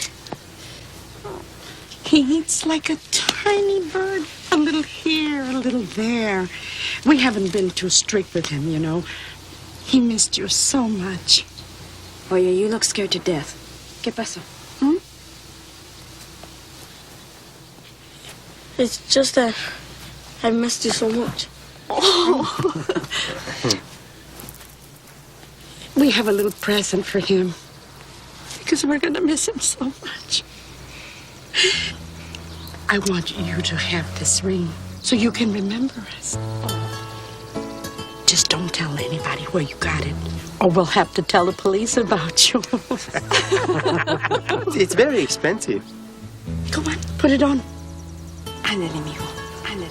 He eats like a tiny bird. A little here, a little there. We haven't been too strict with him, you know. He missed you so much. Oye, you look scared to death. ¿Qué pasó? It's just that I missed you so much. Oh. We have a little present for him. Because we're going to miss him so much. I want you to have this ring so you can remember us. Just don't tell anybody where you got it, or we'll have to tell the police about you. It's very expensive. Come on, put it on. Ándale, mijo. Ándale.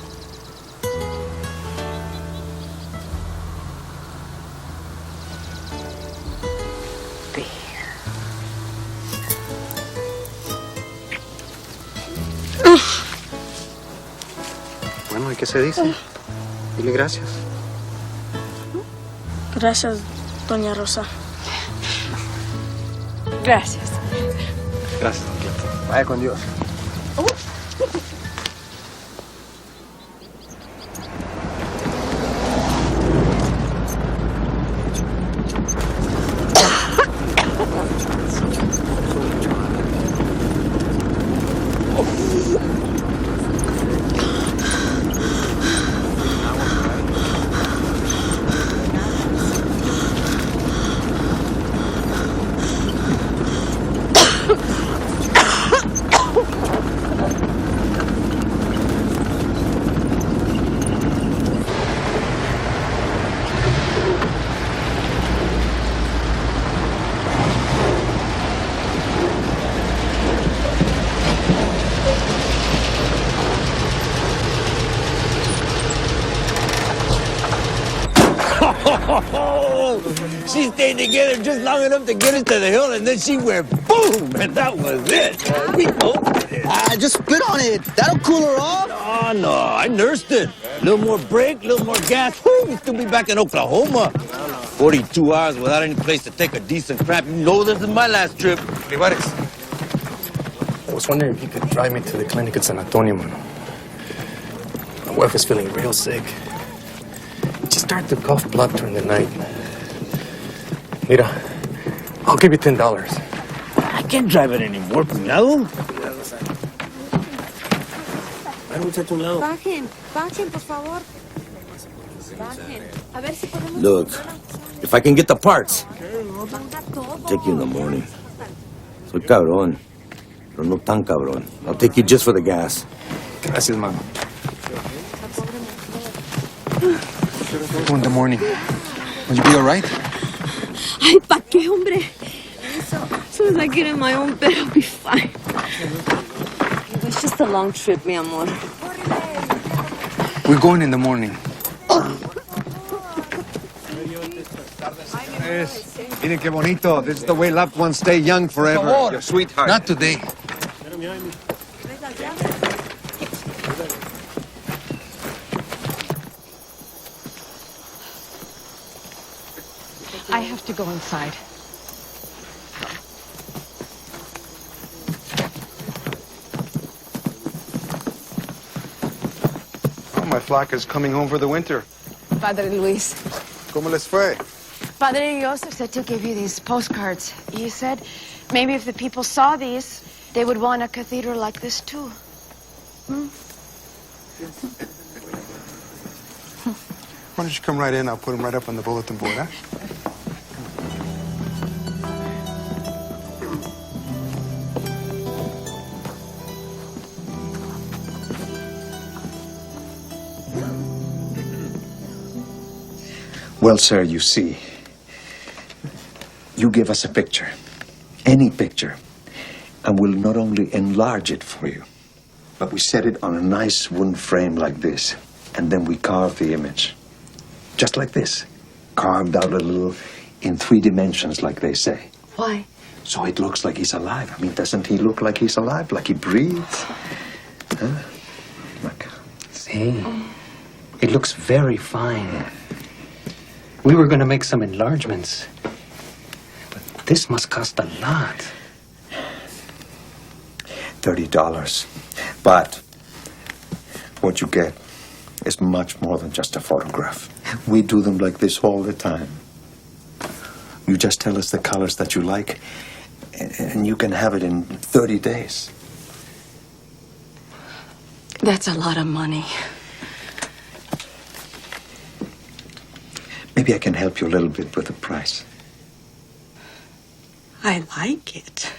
Bueno, ¿y qué se dice? Dile gracias. Gracias, Doña Rosa. Gracias. Gracias, don Cleto. Vaya con Dios. She stayed together just long enough to get us to the hill, and then she went boom, and that was it. We opened it. Just spit on it. That'll cool her off. Oh, no, I nursed it. A little more brake, a little more gas. Woo, we'd still be back in Oklahoma. 42 hours without any place to take a decent crap. You know this is my last trip. Olivares, I was wondering if you could drive me to the clinic in San Antonio, mano. My wife is feeling real sick. She started to cough blood during the night. Mira, I'll give you $10. I can't drive it anymore, cuñado. Bajen, bajen, por favor. Bajen. A ver si podemos... Look, if I can get the parts, I'll take you in the morning. Soy cabrón, pero no tan cabrón. I'll take you just for the gas. Gracias, mano. In the morning. Will you be all right? Ay, ¿pa' qué, hombre? As soon as I get in my own bed, I'll be fine. It was just a long trip, mi amor. We're going in the morning. Miren qué bonito. This is the way loved ones stay young forever. Your sweetheart. Not today. I have to go inside. Oh, my flock is coming home for the winter. Padre Luis. ¿Cómo les fue? Padre Joseph said to give you these postcards. He said maybe if the people saw these, they would want a cathedral like this too. Why don't you come right in? I'll put them right up on the bulletin board, huh? Well, sir, you see, you give us a picture, any picture, and we'll not only enlarge it for you, but we set it on a nice wooden frame like this, and then we carve the image. Just like this, carved out a little in 3 dimensions, like they say. Why? So it looks like he's alive. I mean, doesn't he look like he's alive, like he breathes? Huh? Look. See, it looks very fine. We were going to make some enlargements, but this must cost a lot. $30. But what you get is much more than just a photograph. We do them like this all the time. You just tell us the colors that you like, and you can have it in 30 days. That's a lot of money. Maybe I can help you a little bit with the price. I like it.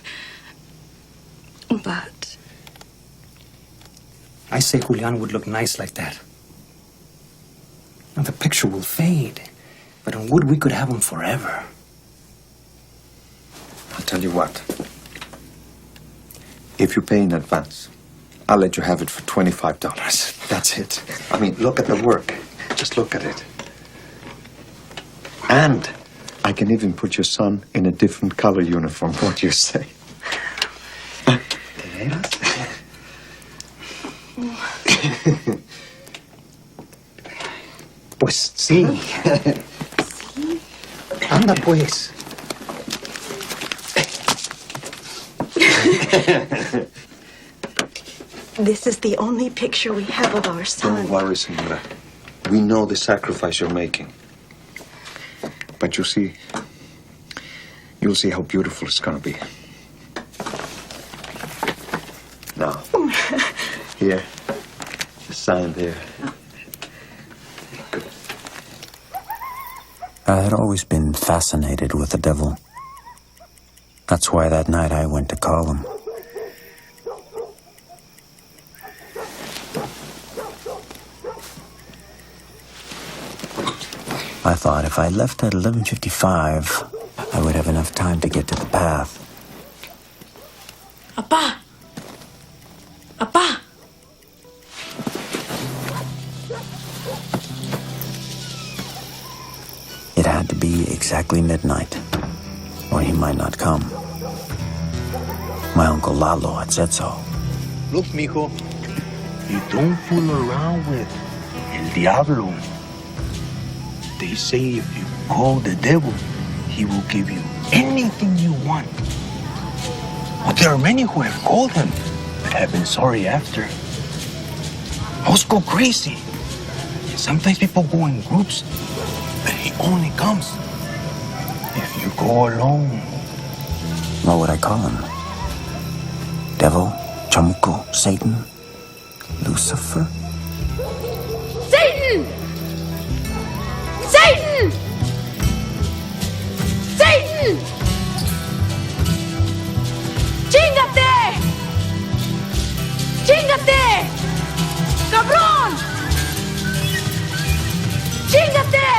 But I say Julian would look nice like that. Now, the picture will fade, but on wood we could have him forever. I'll tell you what. If you pay in advance, I'll let you have it for $25. That's it. I mean, look at the work. Just look at it. And I can even put your son in a different color uniform. What do you say? Pues sí. Anda pues. This is the only picture we have of our son. Don't worry, Senora. We know the sacrifice you're making. But you'll see how beautiful it's gonna be. Now, here, the sign there. I had always been fascinated with the devil. That's why that night I went to call him. I thought if I left at 11:55, I would have enough time to get to the path. Apá! Apá! It had to be exactly midnight, or he might not come. My Uncle Lalo had said so. Look, mijo, you don't fool around with El Diablo. They say if you call the devil, he will give you anything you want. But there are many who have called him, but have been sorry after. Hosts go crazy. Sometimes people go in groups, but he only comes if you go alone. What would I call him? Devil? Chamuco? Satan? Lucifer? Satan! Satan! Satan! ¡Chíngate! ¡Chíngate! ¡Cabrón! ¡Chíngate!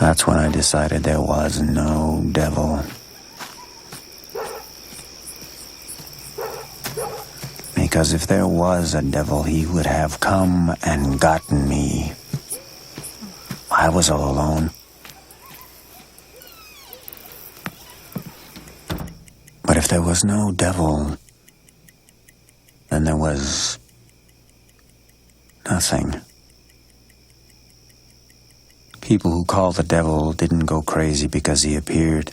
That's when I decided there was no devil. Because if there was a devil, he would have come and gotten me. I was all alone. But if there was no devil, then there was nothing. People who call the devil didn't go crazy because he appeared.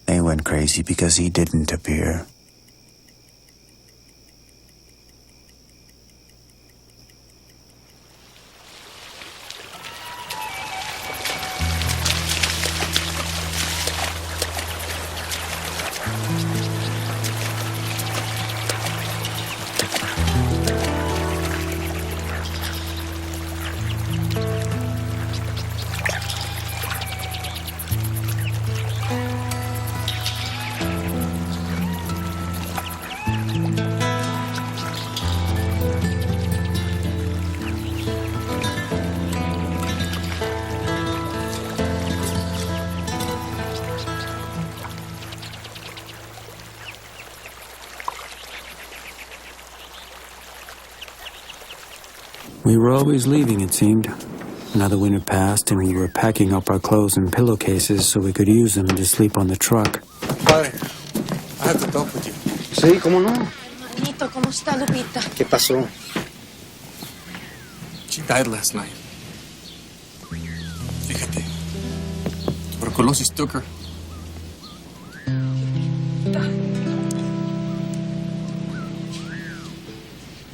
They went crazy because he didn't appear. We were always leaving, it seemed. Another winter passed, and we were packing up our clothes in pillowcases so we could use them to sleep on the truck. Padre, I have to talk with you. Sí, cómo no. Manito, ¿cómo está Lupita? ¿Qué pasó? She died last night. Fíjate. Tuberculosis took her.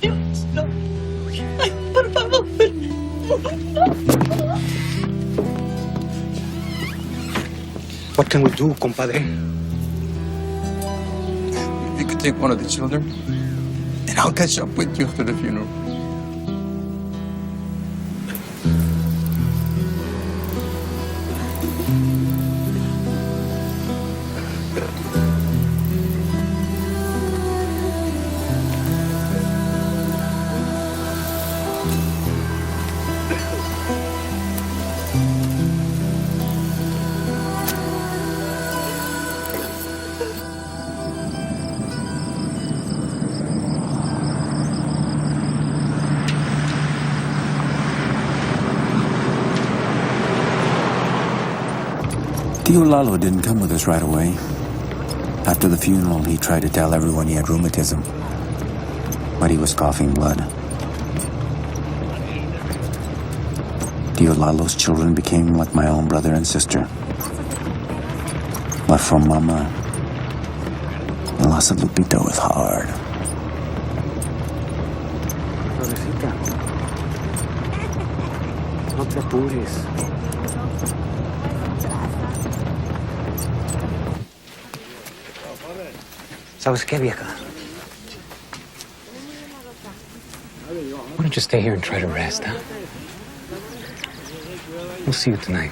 Dios, no. Ay, por favor. What can we do, compadre? If you could take one of the children, and I'll catch up with you after the funeral. Tio Lalo didn't come with us right away. After the funeral, he tried to tell everyone he had rheumatism, but he was coughing blood. Tio Lalo's children became like my own brother and sister. But for Mama, the loss of Lupita was hard. Florecita, no te apures. ¿Sabes qué, vieja? Why don't you stay here and try to rest, huh? We'll see you tonight.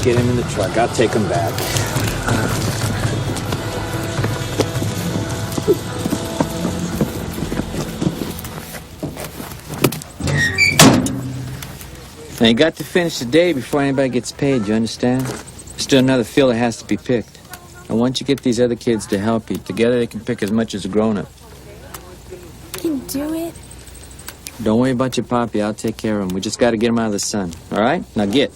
Get him in the truck. I'll take him back. Now, you got to finish the day before anybody gets paid, you understand? There's still another field that has to be picked. And once you get these other kids to help you, together they can pick as much as a grown-up. You can do it. Don't worry about your poppy. I'll take care of him. We just got to get him out of the sun. All right? Now get.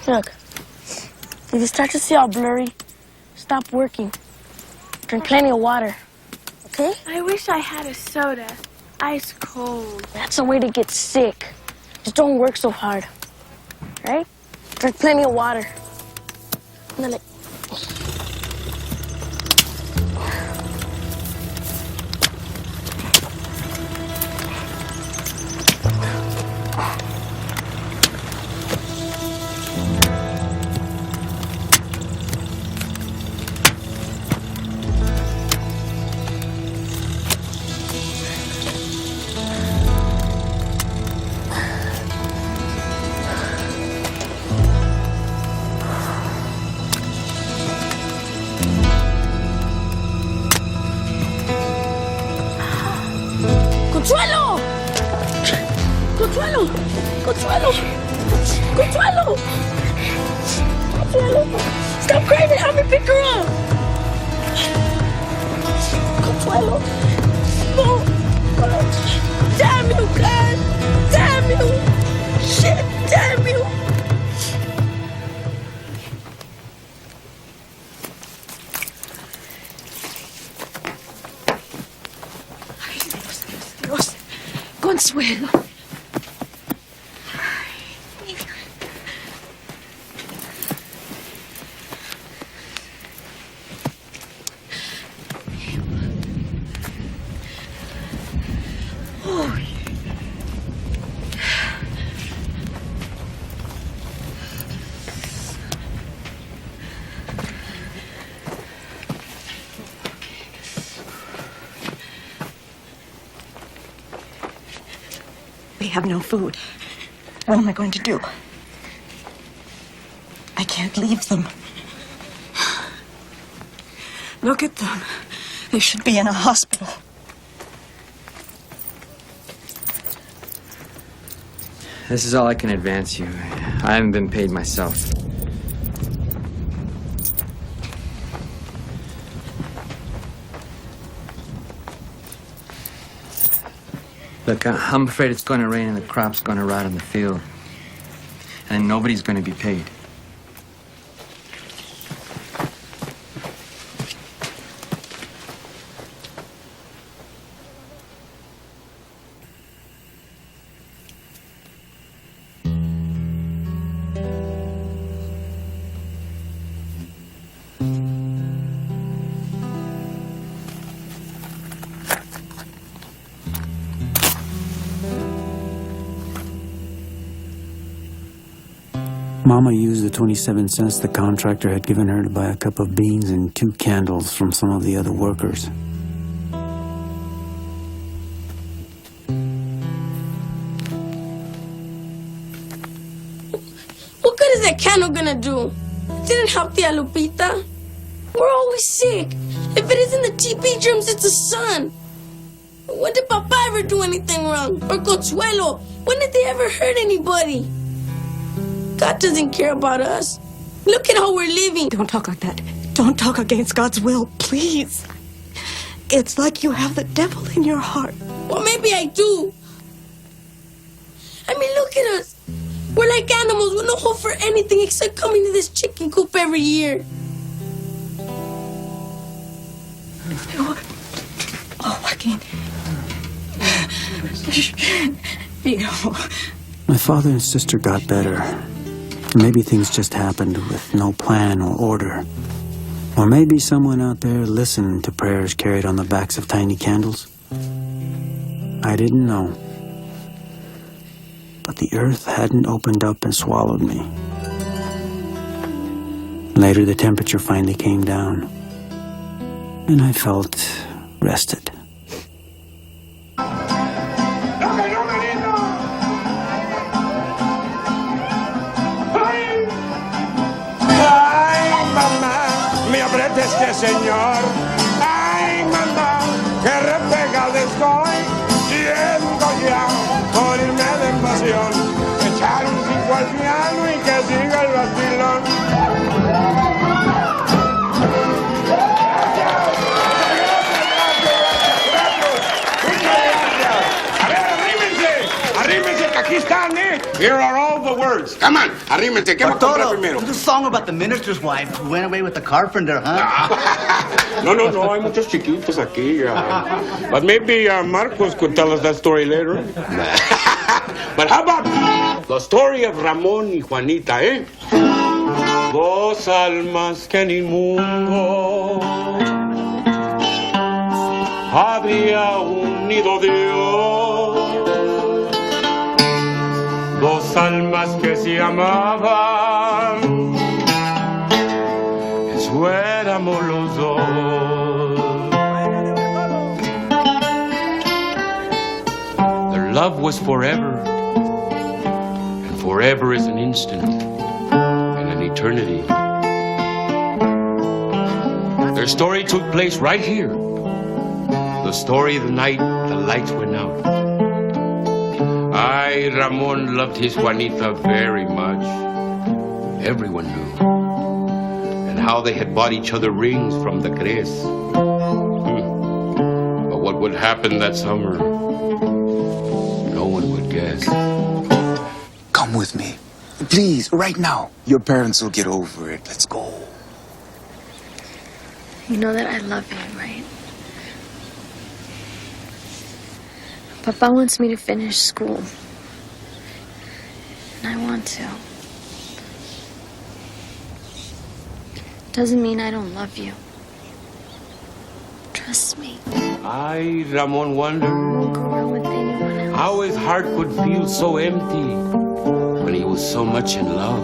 Look, if you start to see all blurry, stop working. Drink plenty of water, okay? I wish I had a soda. Ice cold. That's a way to get sick. Just don't work so hard, right? Drink plenty of water. And then ¡Consuelo! ¡Consuelo! ¡Consuelo! ¡Consuelo! ¡Consuelo! Stop crying and help me pick her up! Consuelo! No! Damn you, God! Damn you! Shit! Damn you! Dios, Consuelo. Oh. We have no food. What am I going to do? I can't leave them. Look at them. They should be in a hospital. This is all I can advance you. I haven't been paid myself. Look, I'm afraid it's going to rain and the crop's going to rot in the field. And nobody's going to be paid. Mama used the 27 cents the contractor had given her to buy a cup of beans and 2 candles from some of the other workers. What good is that candle gonna do? It didn't help Tia Lupita. We're always sick. If it isn't the TB germs, it's the sun. When did Papa ever do anything wrong? Or Consuelo? When did they ever hurt anybody? God doesn't care about us. Look at how we're living. Don't talk like that. Don't talk against God's will, please. It's like you have the devil in your heart. Well, maybe I do. I mean, look at us. We're like animals with no hope for anything except coming to this chicken coop every year. Oh, Joaquin. My father and sister got better. Maybe things just happened with no plan or order. Or maybe someone out there listened to prayers carried on the backs of tiny candles. I didn't know. But the earth hadn't opened up and swallowed me. Later, the temperature finally came down, and I felt rested. Este señor, ay mamá, que repegado estoy, siendo ya morirme de emoción, echar un 5 al piano y que siga el vacilón. Arrímense, que aquí están, ¿eh? Here are all the words. Come on, arrímense, ¿qué va a comprar primero? There's a song about the minister's wife who went away with the carpenter, huh? No, hay muchos chiquitos aquí. But maybe Marcos could tell us that story later. But how about the story of Ramón y Juanita, eh? 2 almas que en el mundo había unido Dios. 2 almas que se amaban, eso éramos los dos. Their love was forever, and forever is an instant and an eternity. Their story took place right here. The story of the night the lights went out. I, Ramon, loved his Juanita very much. Everyone knew. And how they had bought each other rings from the Cres. But what would happen that summer, no one would guess. Come with me. Please, right now. Your parents will get over it. Let's go. You know that I love you, right? Papa wants me to finish school. And I want to. Doesn't mean I don't love you. Trust me. I, Ramon, wondered how his heart could feel so empty when he was so much in love.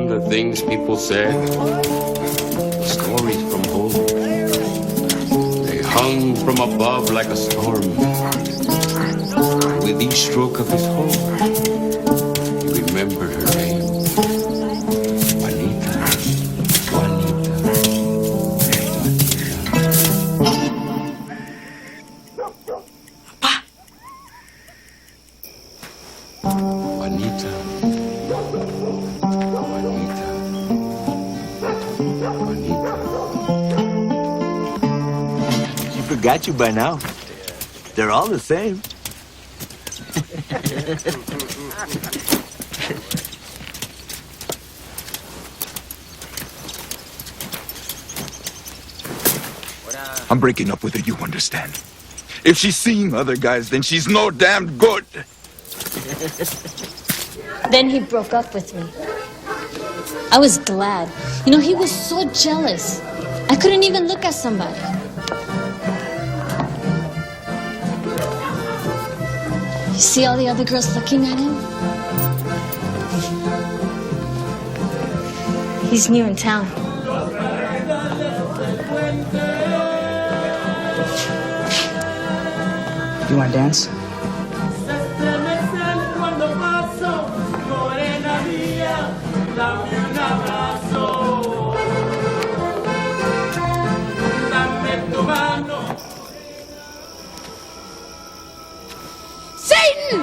The things people said, the stories from home. They hung from above like a storm. With each stroke of his hoe, he remembered her name. Juanita, Juanita, Juanita. Juanita. She forgot you by now. They're all the same. I'm breaking up with her, you understand? If she's seeing other guys, then she's no damn good. Then he broke up with me. I was glad. You know, he was so jealous. I couldn't even look at somebody. You see all the other girls looking at him? He's new in town. You want to dance? Satan!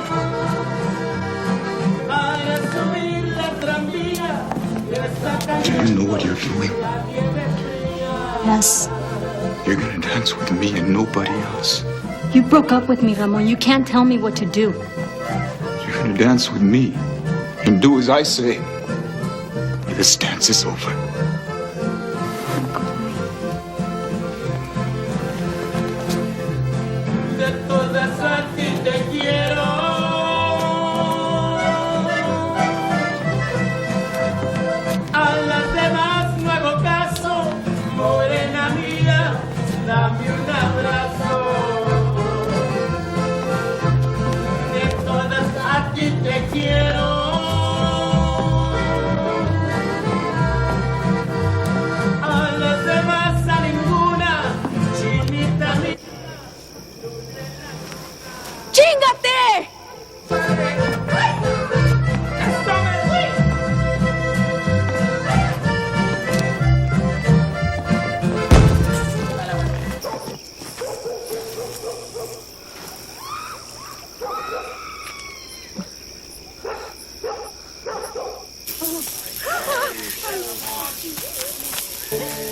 Do you know what you're doing? Yes. You're gonna dance with me and nobody else. You broke up with me, Ramon. You can't tell me what to do. You're gonna dance with me and do as I say. Or this dance is over. ¡Chíngate!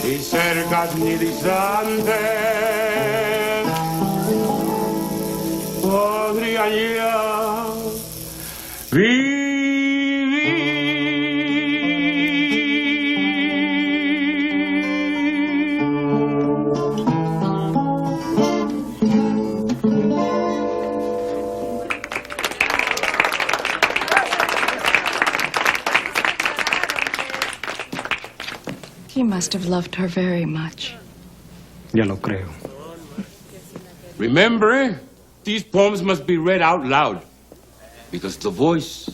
Y cercas ni distantes podría ya He must have loved her very much. Ya lo creo. Remember, these poems must be read out loud, because the voice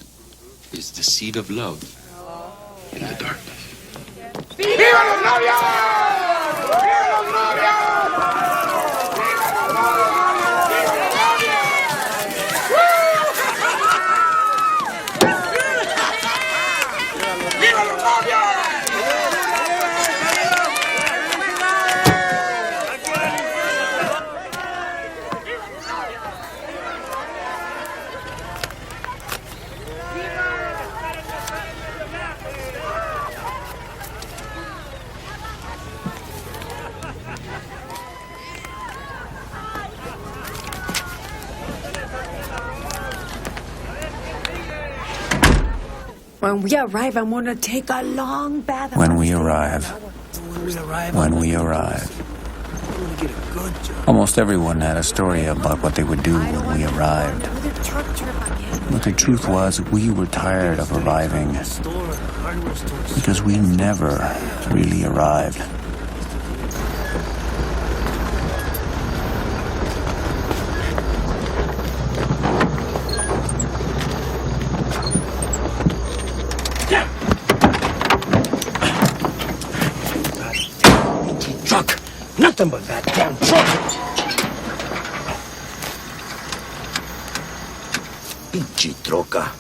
is the seed of love in the darkness. ¡Viva los novios! ¡Viva los novios! ¡Viva los novios! When we arrive, I want to take a long bath. When we arrive. When we arrive. Almost everyone had a story about what they would do when we arrived. But the truth was, we were tired of arriving. Because we never really arrived. Truck! Nothing but that damn truck! Pinche troca.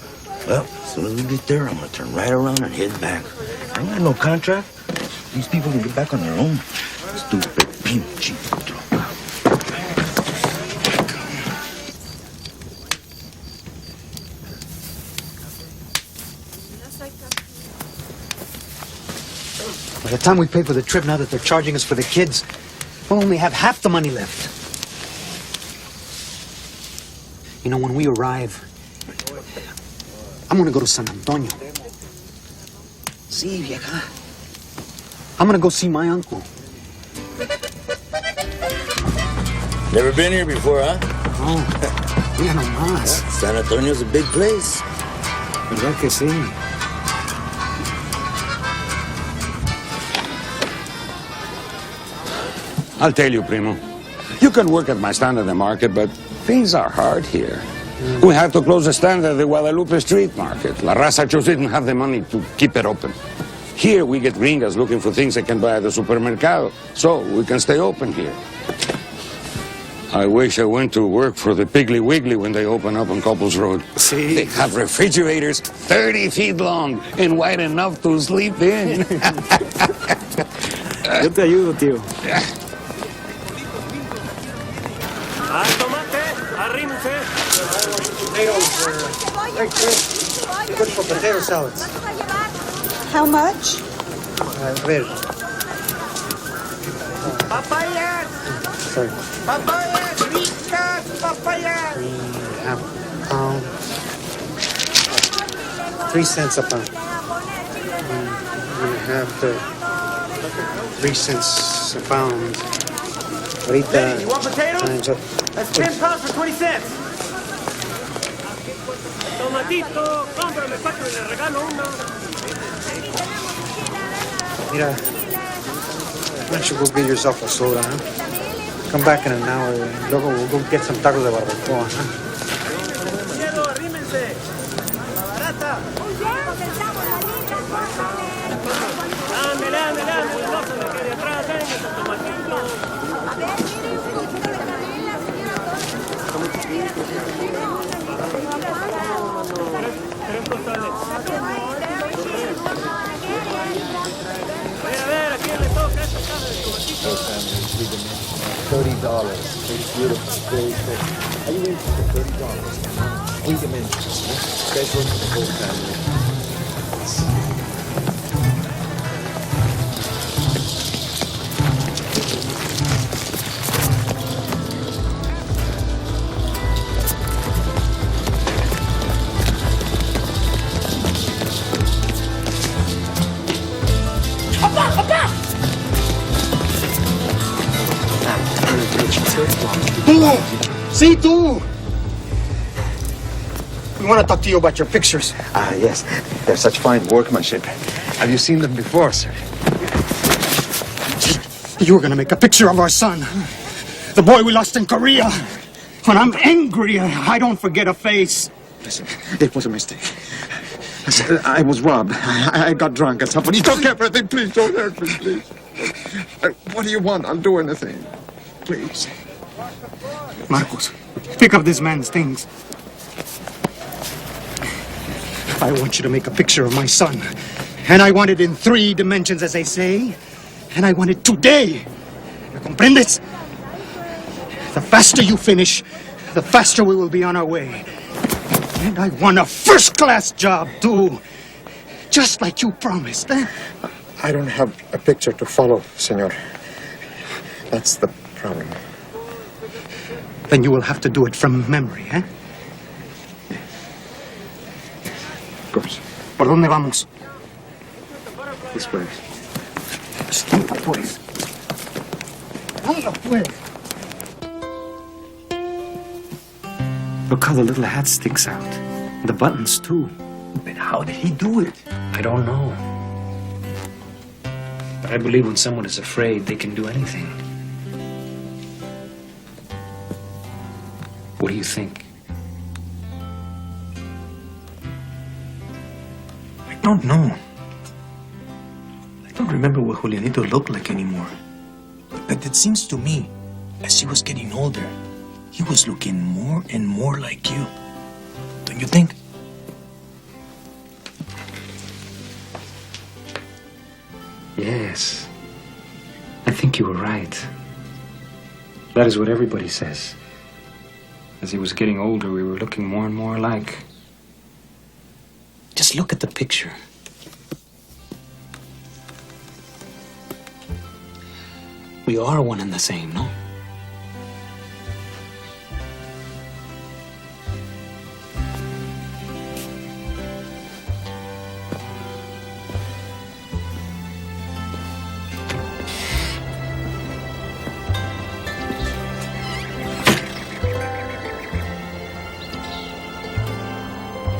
Well, as soon as we get there, I'm gonna turn right around and head back. I ain't got no contract. These people can get back on their own. Stupid pinche troca. By the time we pay for the trip, now that they're charging us for the kids, we'll only have half the money left. You know, when we arrive, I'm gonna go to San Antonio. Sí, vieja. I'm gonna go see my uncle. Never been here before, huh? Oh, mira nomás. San Antonio's a big place. ¿Verdad que sí? I'll tell you, Primo. You can work at my stand at the market, but things are hard here. We had to close the stand at the Guadalupe Street Market. La Raza just didn't have the money to keep it open. Here, we get gringas looking for things they can buy at the supermercado, so we can stay open here. I wish I went to work for the Piggly Wiggly when they open up on Couples Road. See? They have refrigerators 30 feet long and wide enough to sleep in. Yo te ayudo, tío. Potatoes are very good. Good for potato salads. How much? A ver. Papayas! Sorry. Papayas! Ricas! Papayas! 3.5 pound. 3 cents a pound. I'm gonna have the 3 cents a pound. Ahorita. You want potatoes? Times up. That's 10 pounds for 20 cents. Tomatito, cómprame 4 y le regalo uno. Mira, why don't you go get yourself a soda, huh? Come back in an hour, and luego we'll go get some tacos de barbacoa, huh? Quiero, arrímense. La barata. Ándale, ándale, ándale. No se me quede atrás, venga, ese tomatito. Tres costales. A ver, ¿a quién le toca esta caja de tomatito? $30. It's beautiful. Very cool. Are you interested? $30. 3 dimensions. Bedroom for the whole family. See, tú! We want to talk to you about your pictures. Ah, yes. They're such fine workmanship. Have you seen them before, sir? You were going to make a picture of our son. The boy we lost in Korea. When I'm angry, I don't forget a face. Listen, it was a mistake. Listen, I was robbed. I got drunk and somebody took everything. Please don't hurt me, please. What do you want? I'll do anything. Please. Marcos, pick up this man's things. I want you to make a picture of my son. And I want it in 3 dimensions, as they say. And I want it today. ¿Comprendes? The faster you finish, the faster we will be on our way. And I want a first-class job, too. Just like you promised, eh? I don't have a picture to follow, senor. That's the problem. Then you will have to do it from memory, eh? Of course. ¿Por dónde vamos? This way. Anda, pues. Anda, pues. Look how the little hat sticks out. The buttons, too. But how did he do it? I don't know. But I believe when someone is afraid, they can do anything. What do you think? I don't know. I don't remember what Julianito looked like anymore. But it seems to me, as he was getting older, he was looking more and more like you. Don't you think? Yes. I think you were right. That is what everybody says. As he was getting older, we were looking more and more alike. Just look at the picture. We are one and the same, no?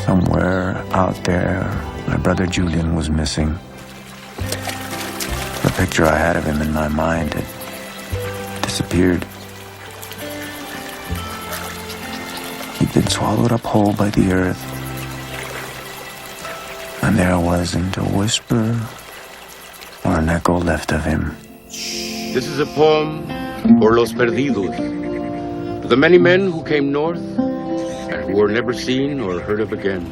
Somewhere out there, my brother Julian was missing. The picture I had of him in my mind had disappeared. He'd been swallowed up whole by the earth. And there wasn't a whisper or an echo left of him. This is a poem for Los Perdidos, to the many men who came north and who were never seen or heard of again.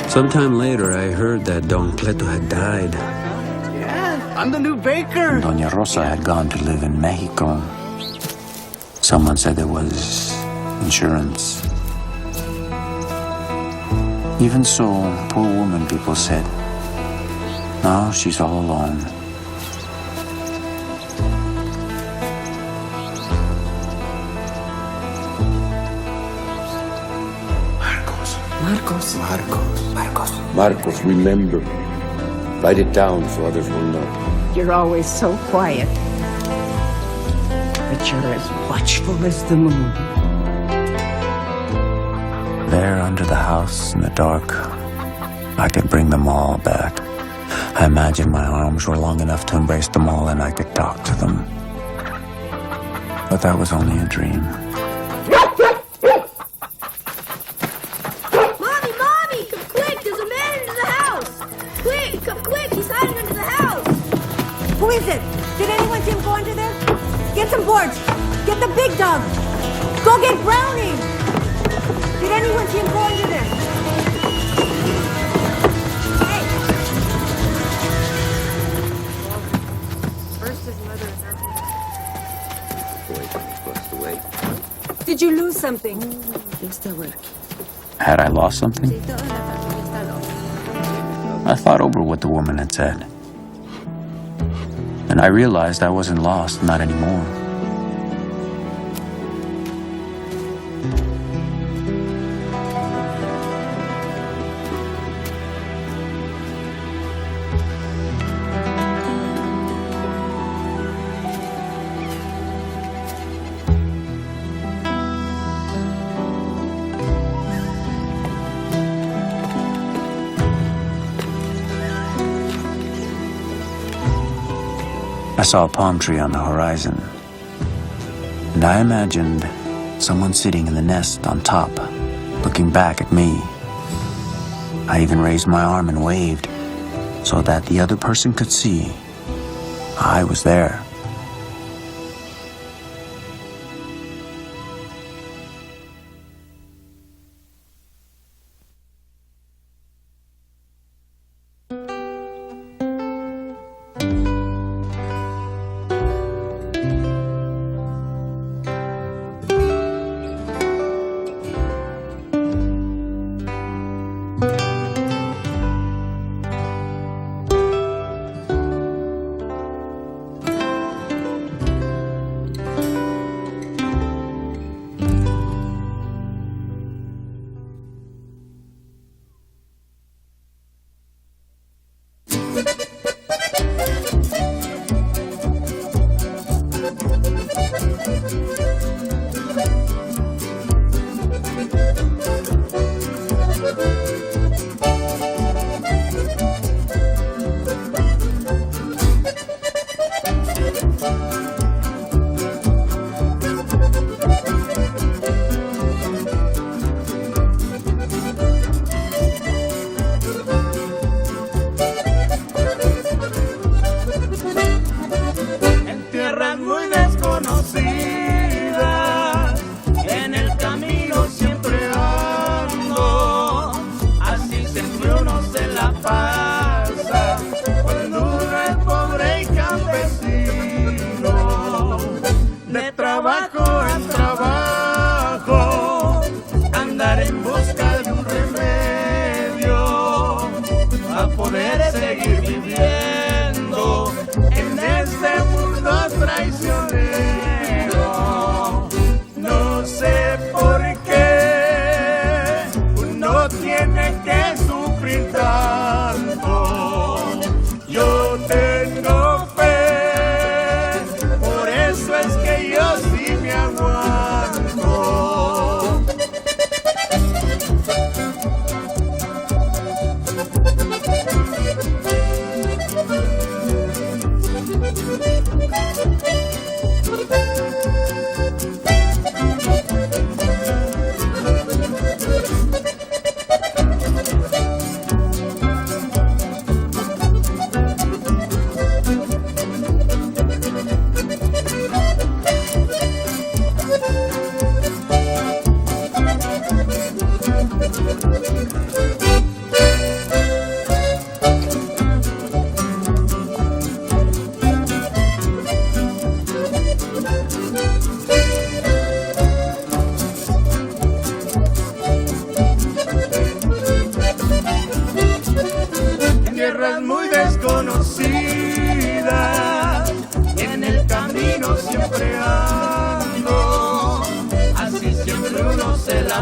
Sometime later, I heard that Don Cleto had died. Yeah, I'm the new baker. Doña Rosa had gone to live in Mexico. Someone said there was insurance. Even so, poor woman, people said. Now she's all alone. Marcos, remember. Write it down so others will know. You're always so quiet. But you're as watchful as the moon. There under the house in the dark, I could bring them all back. I imagined my arms were long enough to embrace them all and I could talk to them. But that was only a dream. Mommy! Come quick! There's a man into the house! Quick! Come quick! He's hiding under the house! Who is it? Did anyone see him go under there? Get some boards. Get the big dog. Go get Brownie. Did anyone see him go under there? Hey! First his mother and Did you lose something? Had I lost something? I thought over what the woman had said. And I realized I wasn't lost, not anymore. I saw a palm tree on the horizon, and I imagined someone sitting in the nest on top, looking back at me. I even raised my arm and waved so that the other person could see I was there.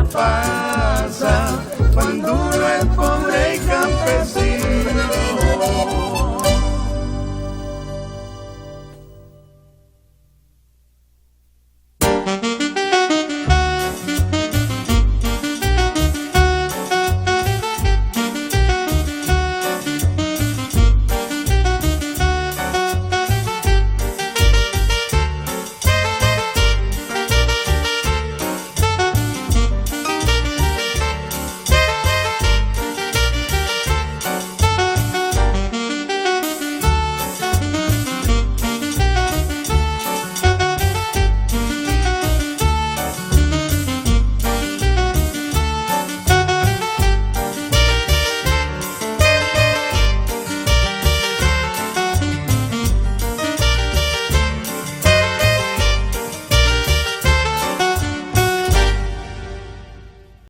fire.